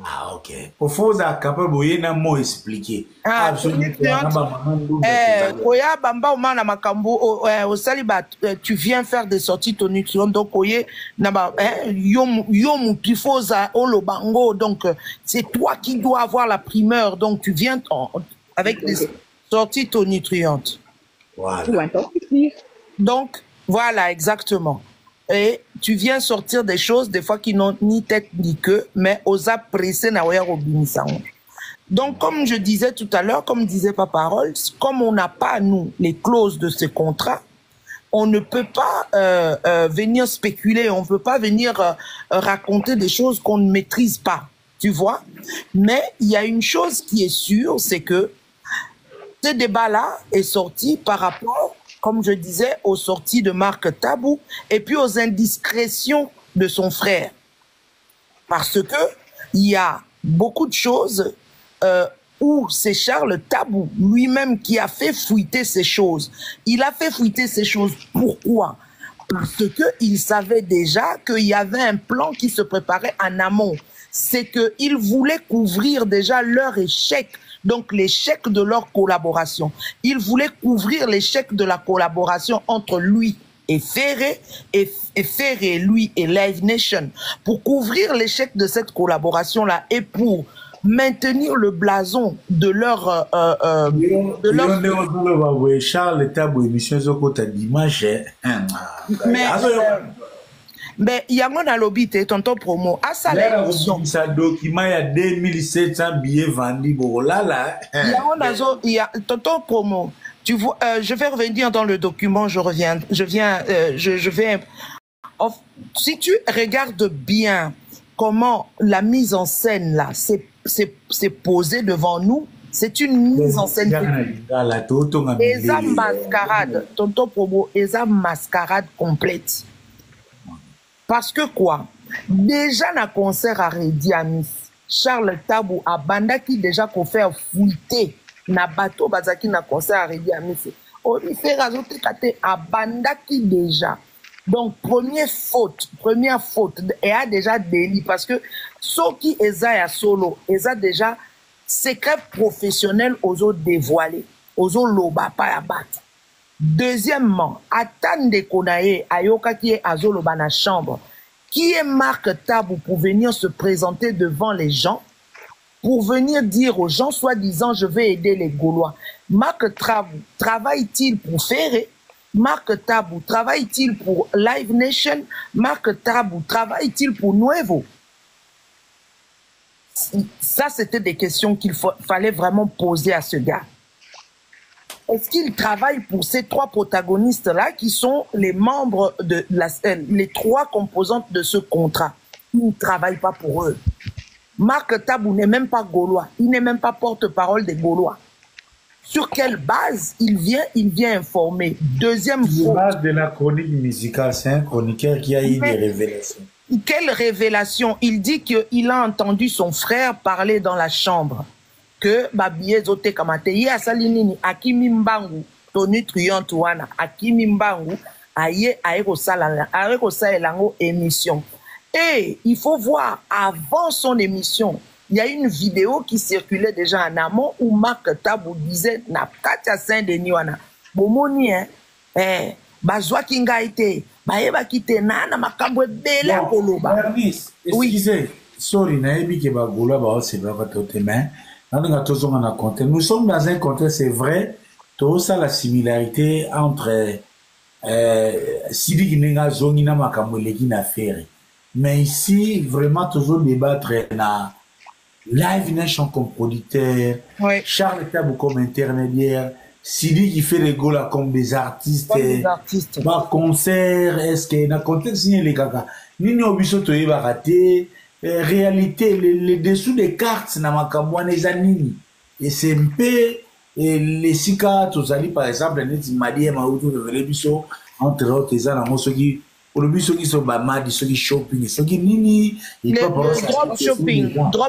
Ah, ok. Pour faut capable de mot expliquer. Ah, absolument. Oya bamba na makambo au salibat tu viens faire des sorties tonitruantes donc oye na ba yom tifosa olobango donc c'est toi qui dois avoir la primeur donc tu viens avec des sorties tonitruantes. Voilà. Donc voilà exactement. Et tu viens sortir des choses, des fois, qui n'ont ni tête ni queue, mais aux pressé na oya robinisango. Donc, comme je disais tout à l'heure, comme disait Parole, comme on n'a pas, nous, les clauses de ce contrat, on ne peut pas venir spéculer, on ne peut pas venir raconter des choses qu'on ne maîtrise pas, tu vois. Mais il y a une chose qui est sûre, c'est que ce débat-là est sorti par rapport, comme je disais, aux sorties de Marc Tabou et puis aux indiscrétions de son frère. Parce que il y a beaucoup de choses où c'est Charles Tabou lui-même qui a fait fuiter ces choses. Il a fait fuiter ces choses. Pourquoi? Parce qu'il savait déjà qu'il y avait un plan qui se préparait en amont. C'est qu'il voulait couvrir déjà leur échec. Donc, l'échec de leur collaboration. Il voulait couvrir l'échec de la collaboration entre lui et Ferré, et Ferré, lui, et Live Nation. Pour couvrir l'échec de cette collaboration-là et pour maintenir le blason de leur... Charles Tabou, émission Zokota dimanche. Mais il y a mon lobby, tonton Promo. À ça, ça document, il y a 2700 billets vendus. Il y a tonton Promo. Tu vois, je vais revenir dans le document, je vais. Si tu regardes bien comment la mise en scène là s'est posée devant nous, c'est une mise en scène. Et ça mascarade, tonton Promo, et ça mascarade complète. Parce que quoi? Déjà, na concert à Redi Amis, Charles Tabou a banda qui déjà qu'on fait fouiller na bateau bazaki na concert à Redi Amis. On fait rajouter kate a banda qui déjà. Donc, première faute, et a déjà délit parce que ceux qui eza solo, eza déjà secret professionnel aux autres dévoilés, aux autres loba pas à battre. Deuxièmement, attendez Konae Ayoka qui est à Zolobana chambre, qui est Marc Tabou pour venir se présenter devant les gens pour venir dire aux gens, soi-disant, je vais aider les Gaulois. Marc Tabou travaille-t-il pour Ferré? Marc Tabou travaille-t-il pour Live Nation? Marc Tabou travaille-t-il pour Nuevo? Ça, c'était des questions qu'il fallait vraiment poser à ce gars. Est-ce qu'il travaille pour ces trois protagonistes-là qui sont les membres de les trois composantes de ce contrat? Il ne travaille pas pour eux. Marc Tabou n'est même pas Gaulois. Il n'est même pas porte-parole des Gaulois. Sur quelle base il vient informer? Deuxième fois. Sur base de la chronique musicale, c'est un chroniqueur qui a eu des révélations. Quelle révélation? Il dit qu'il a entendu son frère parler dans la chambre que Babie Zote Kamate a salinini Akimi Mbangu Tony Triantuana Akimi Mbangu aye émission. Et il faut voir, avant son émission, il y a une vidéo qui circulait déjà en amont où Marc Tabou disait na Katia Saint-Denis wana bomoni bazwa kingaite baeba kite nana makambo bele koloba. Excusez, sorry naebi ke bagola ba c'est pas tote mais nous sommes dans un contexte, c'est vrai, tout ça la similarité entre Sidi Ginenga Zongina Makamoleki na Ferré. Mais ici, vraiment, toujours débattre na Live Nation comme producteur, ouais. Charles Tabou comme intermédiaire, Sidi qui fait les goals comme des artistes, par concert, est-ce que dans le contexte, les gars, nous avons tout raté. Réalité, les dessous des cartes, na makamwana zanini. Et c'est un peu, les sika, tous ali, par exemple, les madi, maoutou, les biso, entre autres, les ans, ceux qui, pour le biso qui sont bamadi, ceux qui shopping, ceux qui nini, drop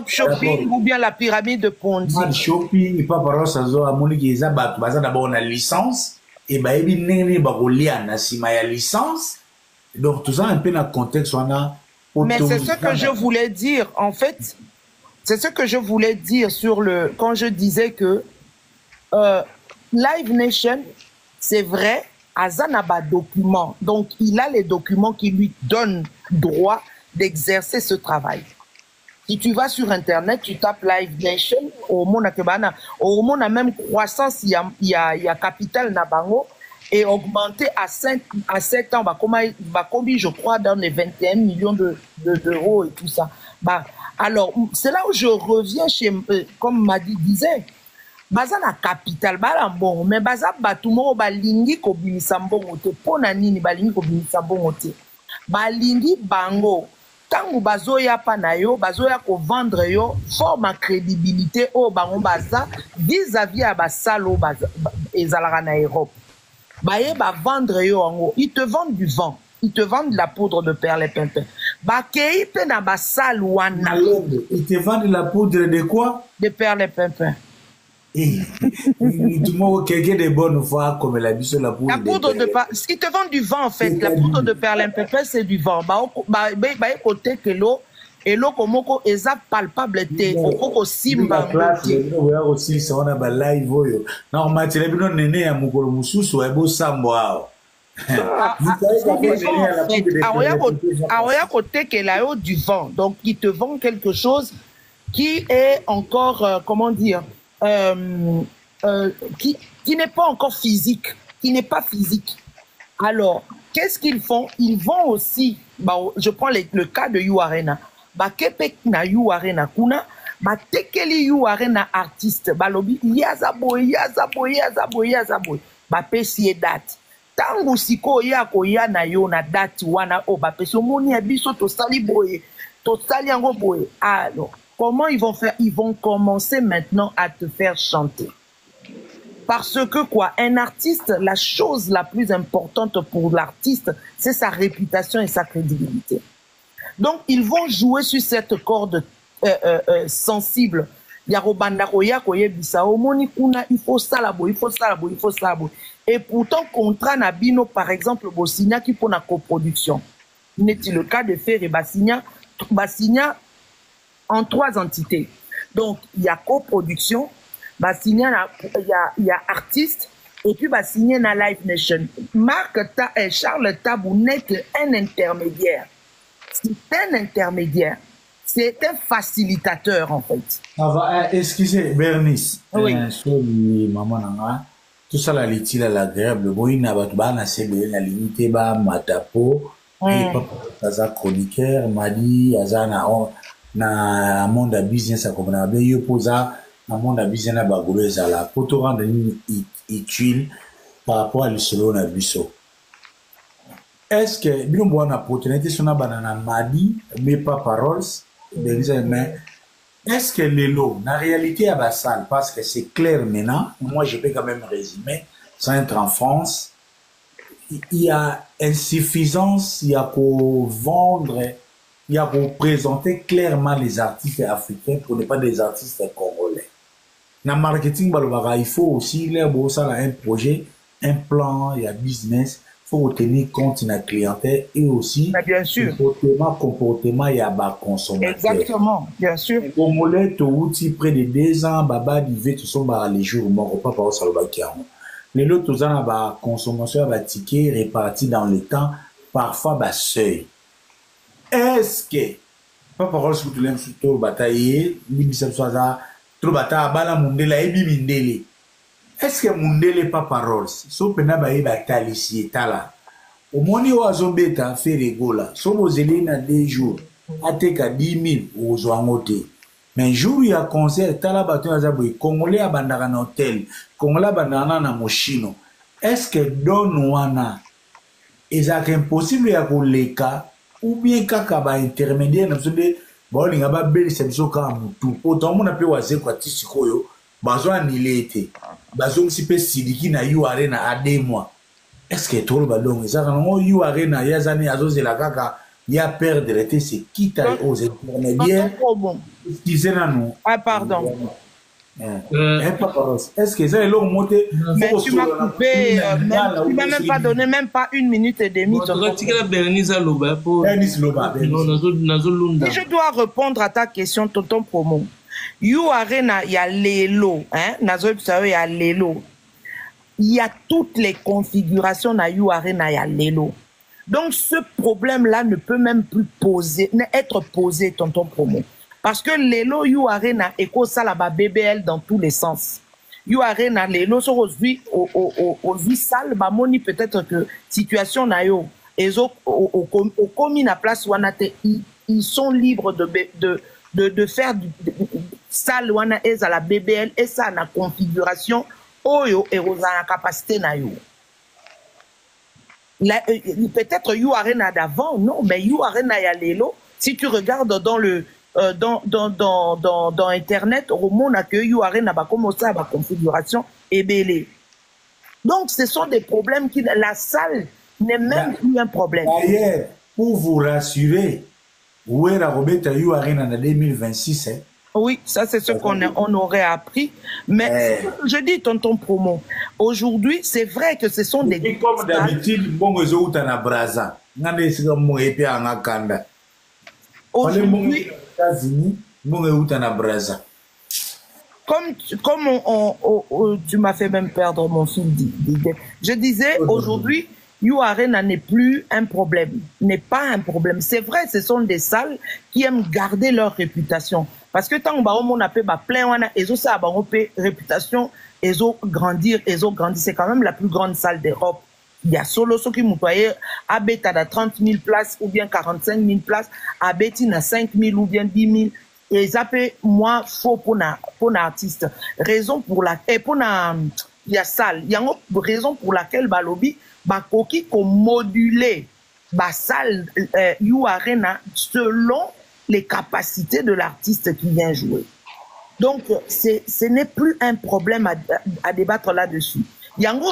shopping, ou bien la pyramide de Ponzi. Shopping, et pas par ça, à mon église, d'abord, on a licence, et bah, et bien, nini, barolia, na sima ya licence. Donc, tout ça, un peu dans le contexte, on a, mais c'est ce que je voulais dire, en fait, c'est ce que je voulais dire sur quand je disais que Live Nation, c'est vrai, Azanaba document, donc il a les documents qui lui donnent droit d'exercer ce travail. Si tu vas sur Internet, tu tapes Live Nation, au monde a même croissance, il y a capital Nabango, et augmenté à 7 ans, combien je crois dans les 21 millions d'euros et tout ça. Alors, c'est là où je reviens chez, comme Madi disait, baza na capital, bon, mais baza batumo balingi ko bimisambo te, pona nini balingi ko bimisambo te. Balingi bango, tangu bazoya pa na yo, bazoya ko vendre yo, forme crédibilité o bango baza vis-à-vis à basalo ezalaka na Europe. Baye ba vendre yo ango, ils te vendent du vent, ils te vendent de la poudre de perlimpinpin. Bakei pe na basal wana. Ils te vendent de la poudre de quoi? De perlimpinpin. Quelqu'un de bonne foi comme la bise la poudre. La poudre de ce qui te vendent du vent en fait, la poudre de perlimpinpin c'est du vent. Ba côté que l'eau et l'eau comme eza palpable te okoko simba ngoti aussi ça on a ba live oyo na matele bino nene ya mukolo mususu ebo sambo ao aoya côté que là haut du vent, donc il te vend quelque chose qui est encore comment dire qui n'est pas encore physique, qui n'est pas physique. Alors qu'est-ce qu'ils font? Ils vont aussi, je prends le cas de You Arena. Bakepek na You Arena kuna batekeli You Arena artiste balobi yazaboy bapesi date tangu siko ya koya na yo na date wana o bapesi omoni ya biso tosali boye tosali yango boye. Alors comment ils vont faire? Ils vont commencer maintenant à te faire chanter. Parce que quoi, un artiste, la chose la plus importante pour l'artiste, c'est sa réputation et sa crédibilité. Donc, ils vont jouer sur cette corde sensible. Il faut ça là, il faut ça là, il faut ça là. Et pourtant, contrat Nabino, par exemple, Bossigna qui pour la coproduction. N'est-il le cas de faire Bassigna en 3 entités. Donc, il y a coproduction, Bassigna, il y a artiste, et puis Bassigna na Live Nation. Charles Tabou n'est qu'un intermédiaire. C'est un intermédiaire. c'est un facilitateur, en fait. Ça va, excusez, Bernice. Oui. Maman Nanga, tout ça, la litile, l'agréable, bon, il n'a pas de CB, la limite, Matapo, et papa, chroniqueur, m'a dit, na monde à business, à comme on a bien, posa, na monde à business, à bagouler, ça là, pour te rendre une tuile par rapport à l'isolo, na biso. Est-ce que, bien, on a une opportunité, sur la banane, m'a dit, mais pas paroles, mais est-ce que l'élo, la réalité à Bassal, parce que c'est clair maintenant, moi je peux quand même résumer, sans être en France, il y a insuffisance, il y a pour vendre, il y a pour présenter clairement les artistes africains pour ne pas des artistes congolais. Dans le marketing, il faut aussi, un projet, un plan, il y a business, il faut tenir compte de la clientèle et aussi, bien sûr, comportement, il y a des consommateurs. Exactement, bien sûr. Congolais, près de 2 ans, il veut tout ça, les jours, mon repas, par exemple, les autres, ils ont la consommation de tickets répartis dans le temps, parfois, seuil. Est-ce que, pas parole sur tout le monde, bataille, trop bataille, bala mundela, ebi mindele. Est-ce que mundele pas parole? So pena bataille ici, tala. Au moni wa zombeta, fait rigola. So bozeli na 2 jours, ateka 10 000, ozo angote. Mais jour il y a concert, tala bato azaboui, Congolais abandaka na hôtel, Congolais abandaka na mochino. Est-ce que don wana, ezak impossible ya koleka, ou bien kaka ba intermédiaire na biso baolinga babelisa biso kaka mutu autant mona mpe waze kwa tisi koyo bazo anile ete bazongisi mpe sidiki na yu arena a 2 mois. Est-ce que toloba longo ezaka nango yu arena ya zani azozela kaka ya perdre te se quitte aux intermédiaires disait nanu pardon. Est-ce que ça est long monté? Mais tu m'as coupé, tu m'as même pas donné même pas 1 minute et demie. Je dois répondre à ta question, tonton Promo. You Arena, il y a l'élo, hein? Il y a l'élo. Il y a toutes les configurations dans You Arena, il y a l'élo. Donc ce problème-là ne peut même plus être posé, tonton Promo. Parce que l'élo You Arena est comme ça là-bas BBL dans tous les sens. You Arena l'élo sont aujourd'hui au sale bah moni peut-être que situation na yo et au commis na place wana te ils sont libres de faire du salle wana est à la BBL et ça na configuration oyo et aux la capacité na yo. Peut-être You Arena d'avant non mais You Arena y a l'élo si tu regardes dans le dans internet au monde accueil You Arena va commencer à la configuration et belé. Donc ce sont des problèmes qui la salle n'est même plus un problème. D'ailleurs, pour vous rassurer, où est la Robert You Arena en 2026 hein? Oui, ça c'est ce qu'on aurait appris. Mais je dis tonton Promo, aujourd'hui c'est vrai que ce sont des... Et comme d'habitude, bon réseau na Braza, ngande sika mo épé en Kanda. Aujourd'hui, comme tu m'as fait même perdre mon fil d'idée. Je disais aujourd'hui, You Arena n'est plus un problème, n'est pas un problème. C'est vrai, ce sont des salles qui aiment garder leur réputation. Parce que tant qu'on a fait plein, ils ont ça, réputation, ils ont grandi, c'est quand même la plus grande salle d'Europe. Il y a solo ceux qui m'employaient à Beta à 30 000 places ou bien 45 000 places, à Betty à 5 000 ou bien 10 000. Et ça fait moi faux pour l'artiste. Raison pour laquelle, il y a salle, il y a une raison pour laquelle Balobi, Bakoki, qu'on modulé, salle, You Arena, selon les capacités de l'artiste qui vient jouer. Donc, ce n'est plus un problème à débattre là-dessus. Il y a une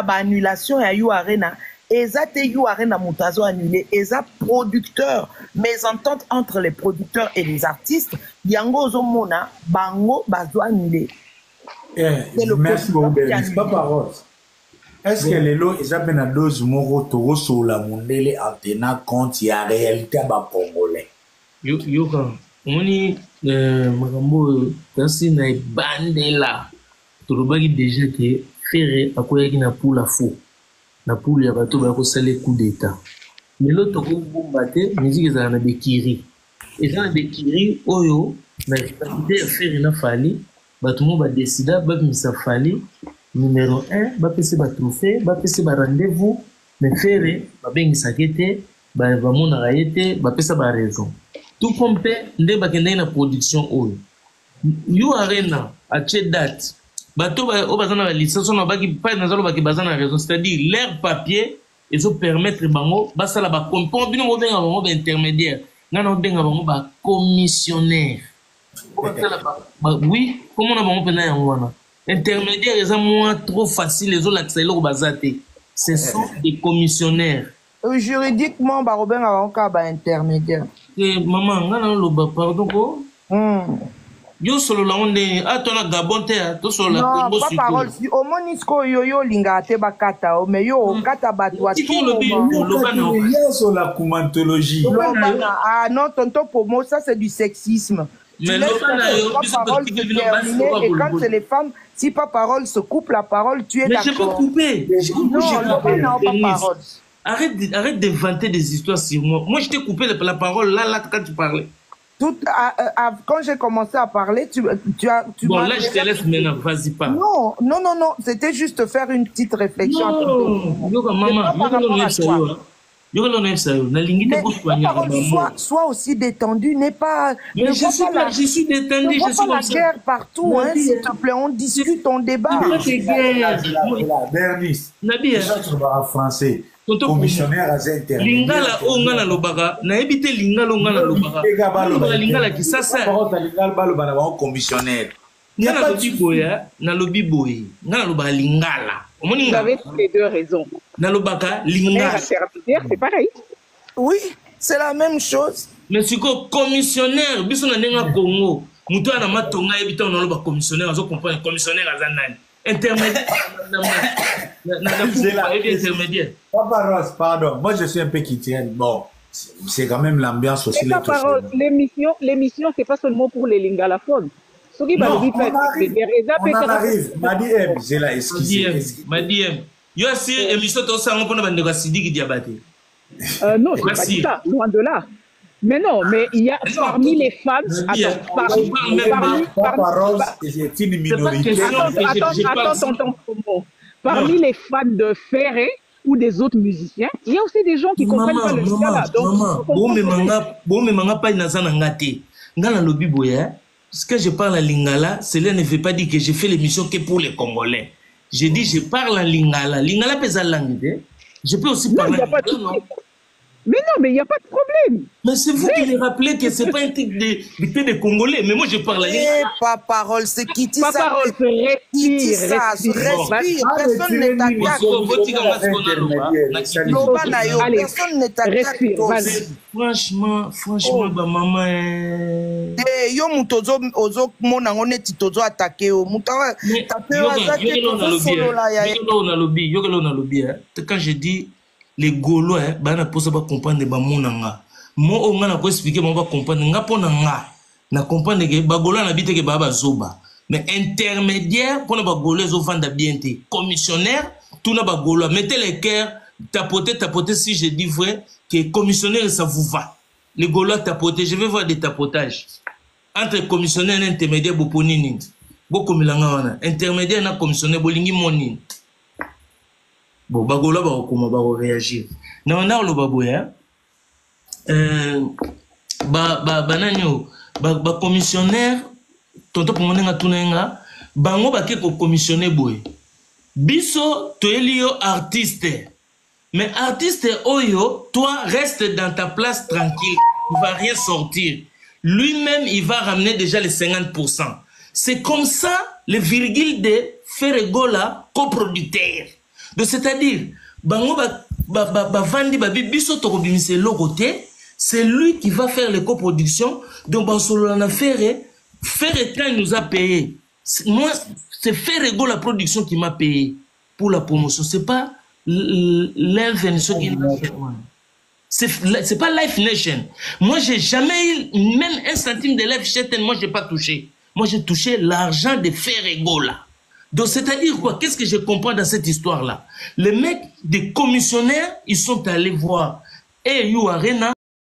annulation à You Arena. Et ça, You Arena Moutazo annulé. Et ça, producteur, mésentente entre les producteurs et les artistes. Il y a une bango bazo annulé. Merci beaucoup, Bélis. Papa Rose, est-ce que les lots, ils ont une dose moro toro sur la mondele en tenant compte de la réalité à Congolais? Yo, on dit, Magambo, kasi na bandela. Tolobaki déjà que Ferré a quoi qui n'a pour la faux. Na pour les bateaux, il y a coup d'état. Mais l'autre coup bombarder, musique ça na bekiri. Et dans des kiri, oyo, mais faire une fali, tout le monde va décider, ça fali, numéro 1, va passer ba trophée, va passer ba rendez-vous, mais faire, va bien s'inquiéter, va mon arrêter, va passer ba raison. Tout comme ndé ba kende na production oyo. You arena à cette date. Bateau au bazan la licence on va qui pas dans le baki bazan la raison, c'est-à-dire l'air papier et ça permettre bango basa la ba comprendre bino mo benga bango intermédiaire. Nana benga bango ba commissionnaire. Oui, comment on a bango pena yango intermédiaire ils ont moins trop facile les autres accès au bazate. Ce sont des commissionnaires. Juridiquement ba robin bango ka ba intermédiaire. Et maman ngana lo ba pardon ko? Yo solo la onde atona gabon te to solo la Congo surtout. Non, pas parole si au monisco yo linga te bakata o me yo kata batwa tout le yo sur la commentologie. Ah non tonton Pomo ça c'est du sexisme. Mais pas parole se terminer et quand c'est les femmes si pas parole se coupe la parole tu es d'accord. Mais j'ai pas coupé. Non, pas parole. Arrête d'inventer des histoires sur moi. Moi je t'ai coupé la parole là quand tu parlais. Quand j'ai commencé à parler, tu bon, là, je te laisse maintenant, vas-y pas. Non, c'était juste faire une petite réflexion. Sois aussi détendu, n'est pas... Mais je suis détendu, je suis la guerre partout, hein, s'il te plaît, on discute, on débat. Bernice, français. Commissionnaire à intermédiaire. Lingala ongana lobaka na ebité lingala ongana lobaka. Lingala qui ça lingala balobana ba commissionnaire. Ngana lobi boya, na lobi boy. Ngana lobaka lingala. Vous avez les deux raisons. Na lobaka lingala. Intermédiaire, c'est pareil. Oui, c'est la même chose. Mais si ko commissionnaire, biso na nenga Congo, muto na matonga ebité on loba commissionnaire, on comprend commissionnaire azanani. Intermédiaire. Intermédiaire. Pardon, moi je suis un peu quitté. Bon, c'est quand même l'ambiance aussi. L'émission, c'est pas seulement pour les lingalaphones. On arrive. Madi M, j'ai la esquisse. Madi M. Yo si émission to ça on peut pas Sidiki Diabaté. Non, c'est pas ça, loin de là. Mais non, mais il y a parmi les femmes. C'est une minorité. Attends. Parmi les fans de Ferré ou des autres musiciens, il y a aussi des gens qui comprennent pas le lingala. Bon, mais manga pas nazana ngate. Ngala lobi boya. Ce que je parle en lingala, cela ne veut pas dire que je fais l'émission que pour les Congolais. Je dis je parle en lingala. Lingala pesa langue. Je peux aussi parler en lingala. Mais non, mais il n'y a pas de problème. Mais c'est vous qui les rappelez que ce n'est pas un truc des Congolais. Mais moi, je parle à pas parole, c'est qui dit ça. Pas parole, respire. Personne n'est attaqué. Personne n'est attaqué. Franchement, ma maman est... Yo mutozo ozo mona ngone titozo attaqué o mutawa tapé azaki to solo la ya. Quand je dis les Gaulois, bana posa ba comprendre ba monanga. Mo onga na ko expliquer mo ba comprendre nga pona nga. Na comprendre que ba Gaulois na bité que ba zoba. Mais intermédiaire pour ba Gaulois zo vendre bien té. Commissionnaire, tout na ba Gaulois, mettez les cœurs, tapoter si je dis vrai que commissionnaire ça vous va. Les Gaulois tapoter, je vais voir des tapotages. Entre commissionnaire et intermédiaire boponini. Boko milanga wana. Intermédiaire na commissionnaire bolingi monini. Bon, bagola comment va réagir. Non, on a le baboya. Commissionnaire, tonto pour mon tunenga, bango ba ke ko commissionner boy. Biso to elio artiste. Mais artiste oyo, toi reste dans ta place tranquille, il va rien sortir. Lui-même, il va ramener déjà les 50%. C'est comme ça le virgule de Ferregola coproducteur. Donc c'est-à-dire, c'est lui qui va faire les coproductions. Donc Ferre nous a payé. Moi, c'est Ferrego la production qui m'a payé pour la promotion. C'est pas Live Nation qui m'a fait. C'est pas Life Nation. Moi, j'ai jamais eu même un centime de Life Nation. Moi, j'ai pas touché. Moi, j'ai touché l'argent de Ferrego là. Donc, c'est-à-dire quoi? Qu'est-ce que je comprends dans cette histoire-là? Les mecs des commissionnaires, ils sont allés voir You Arena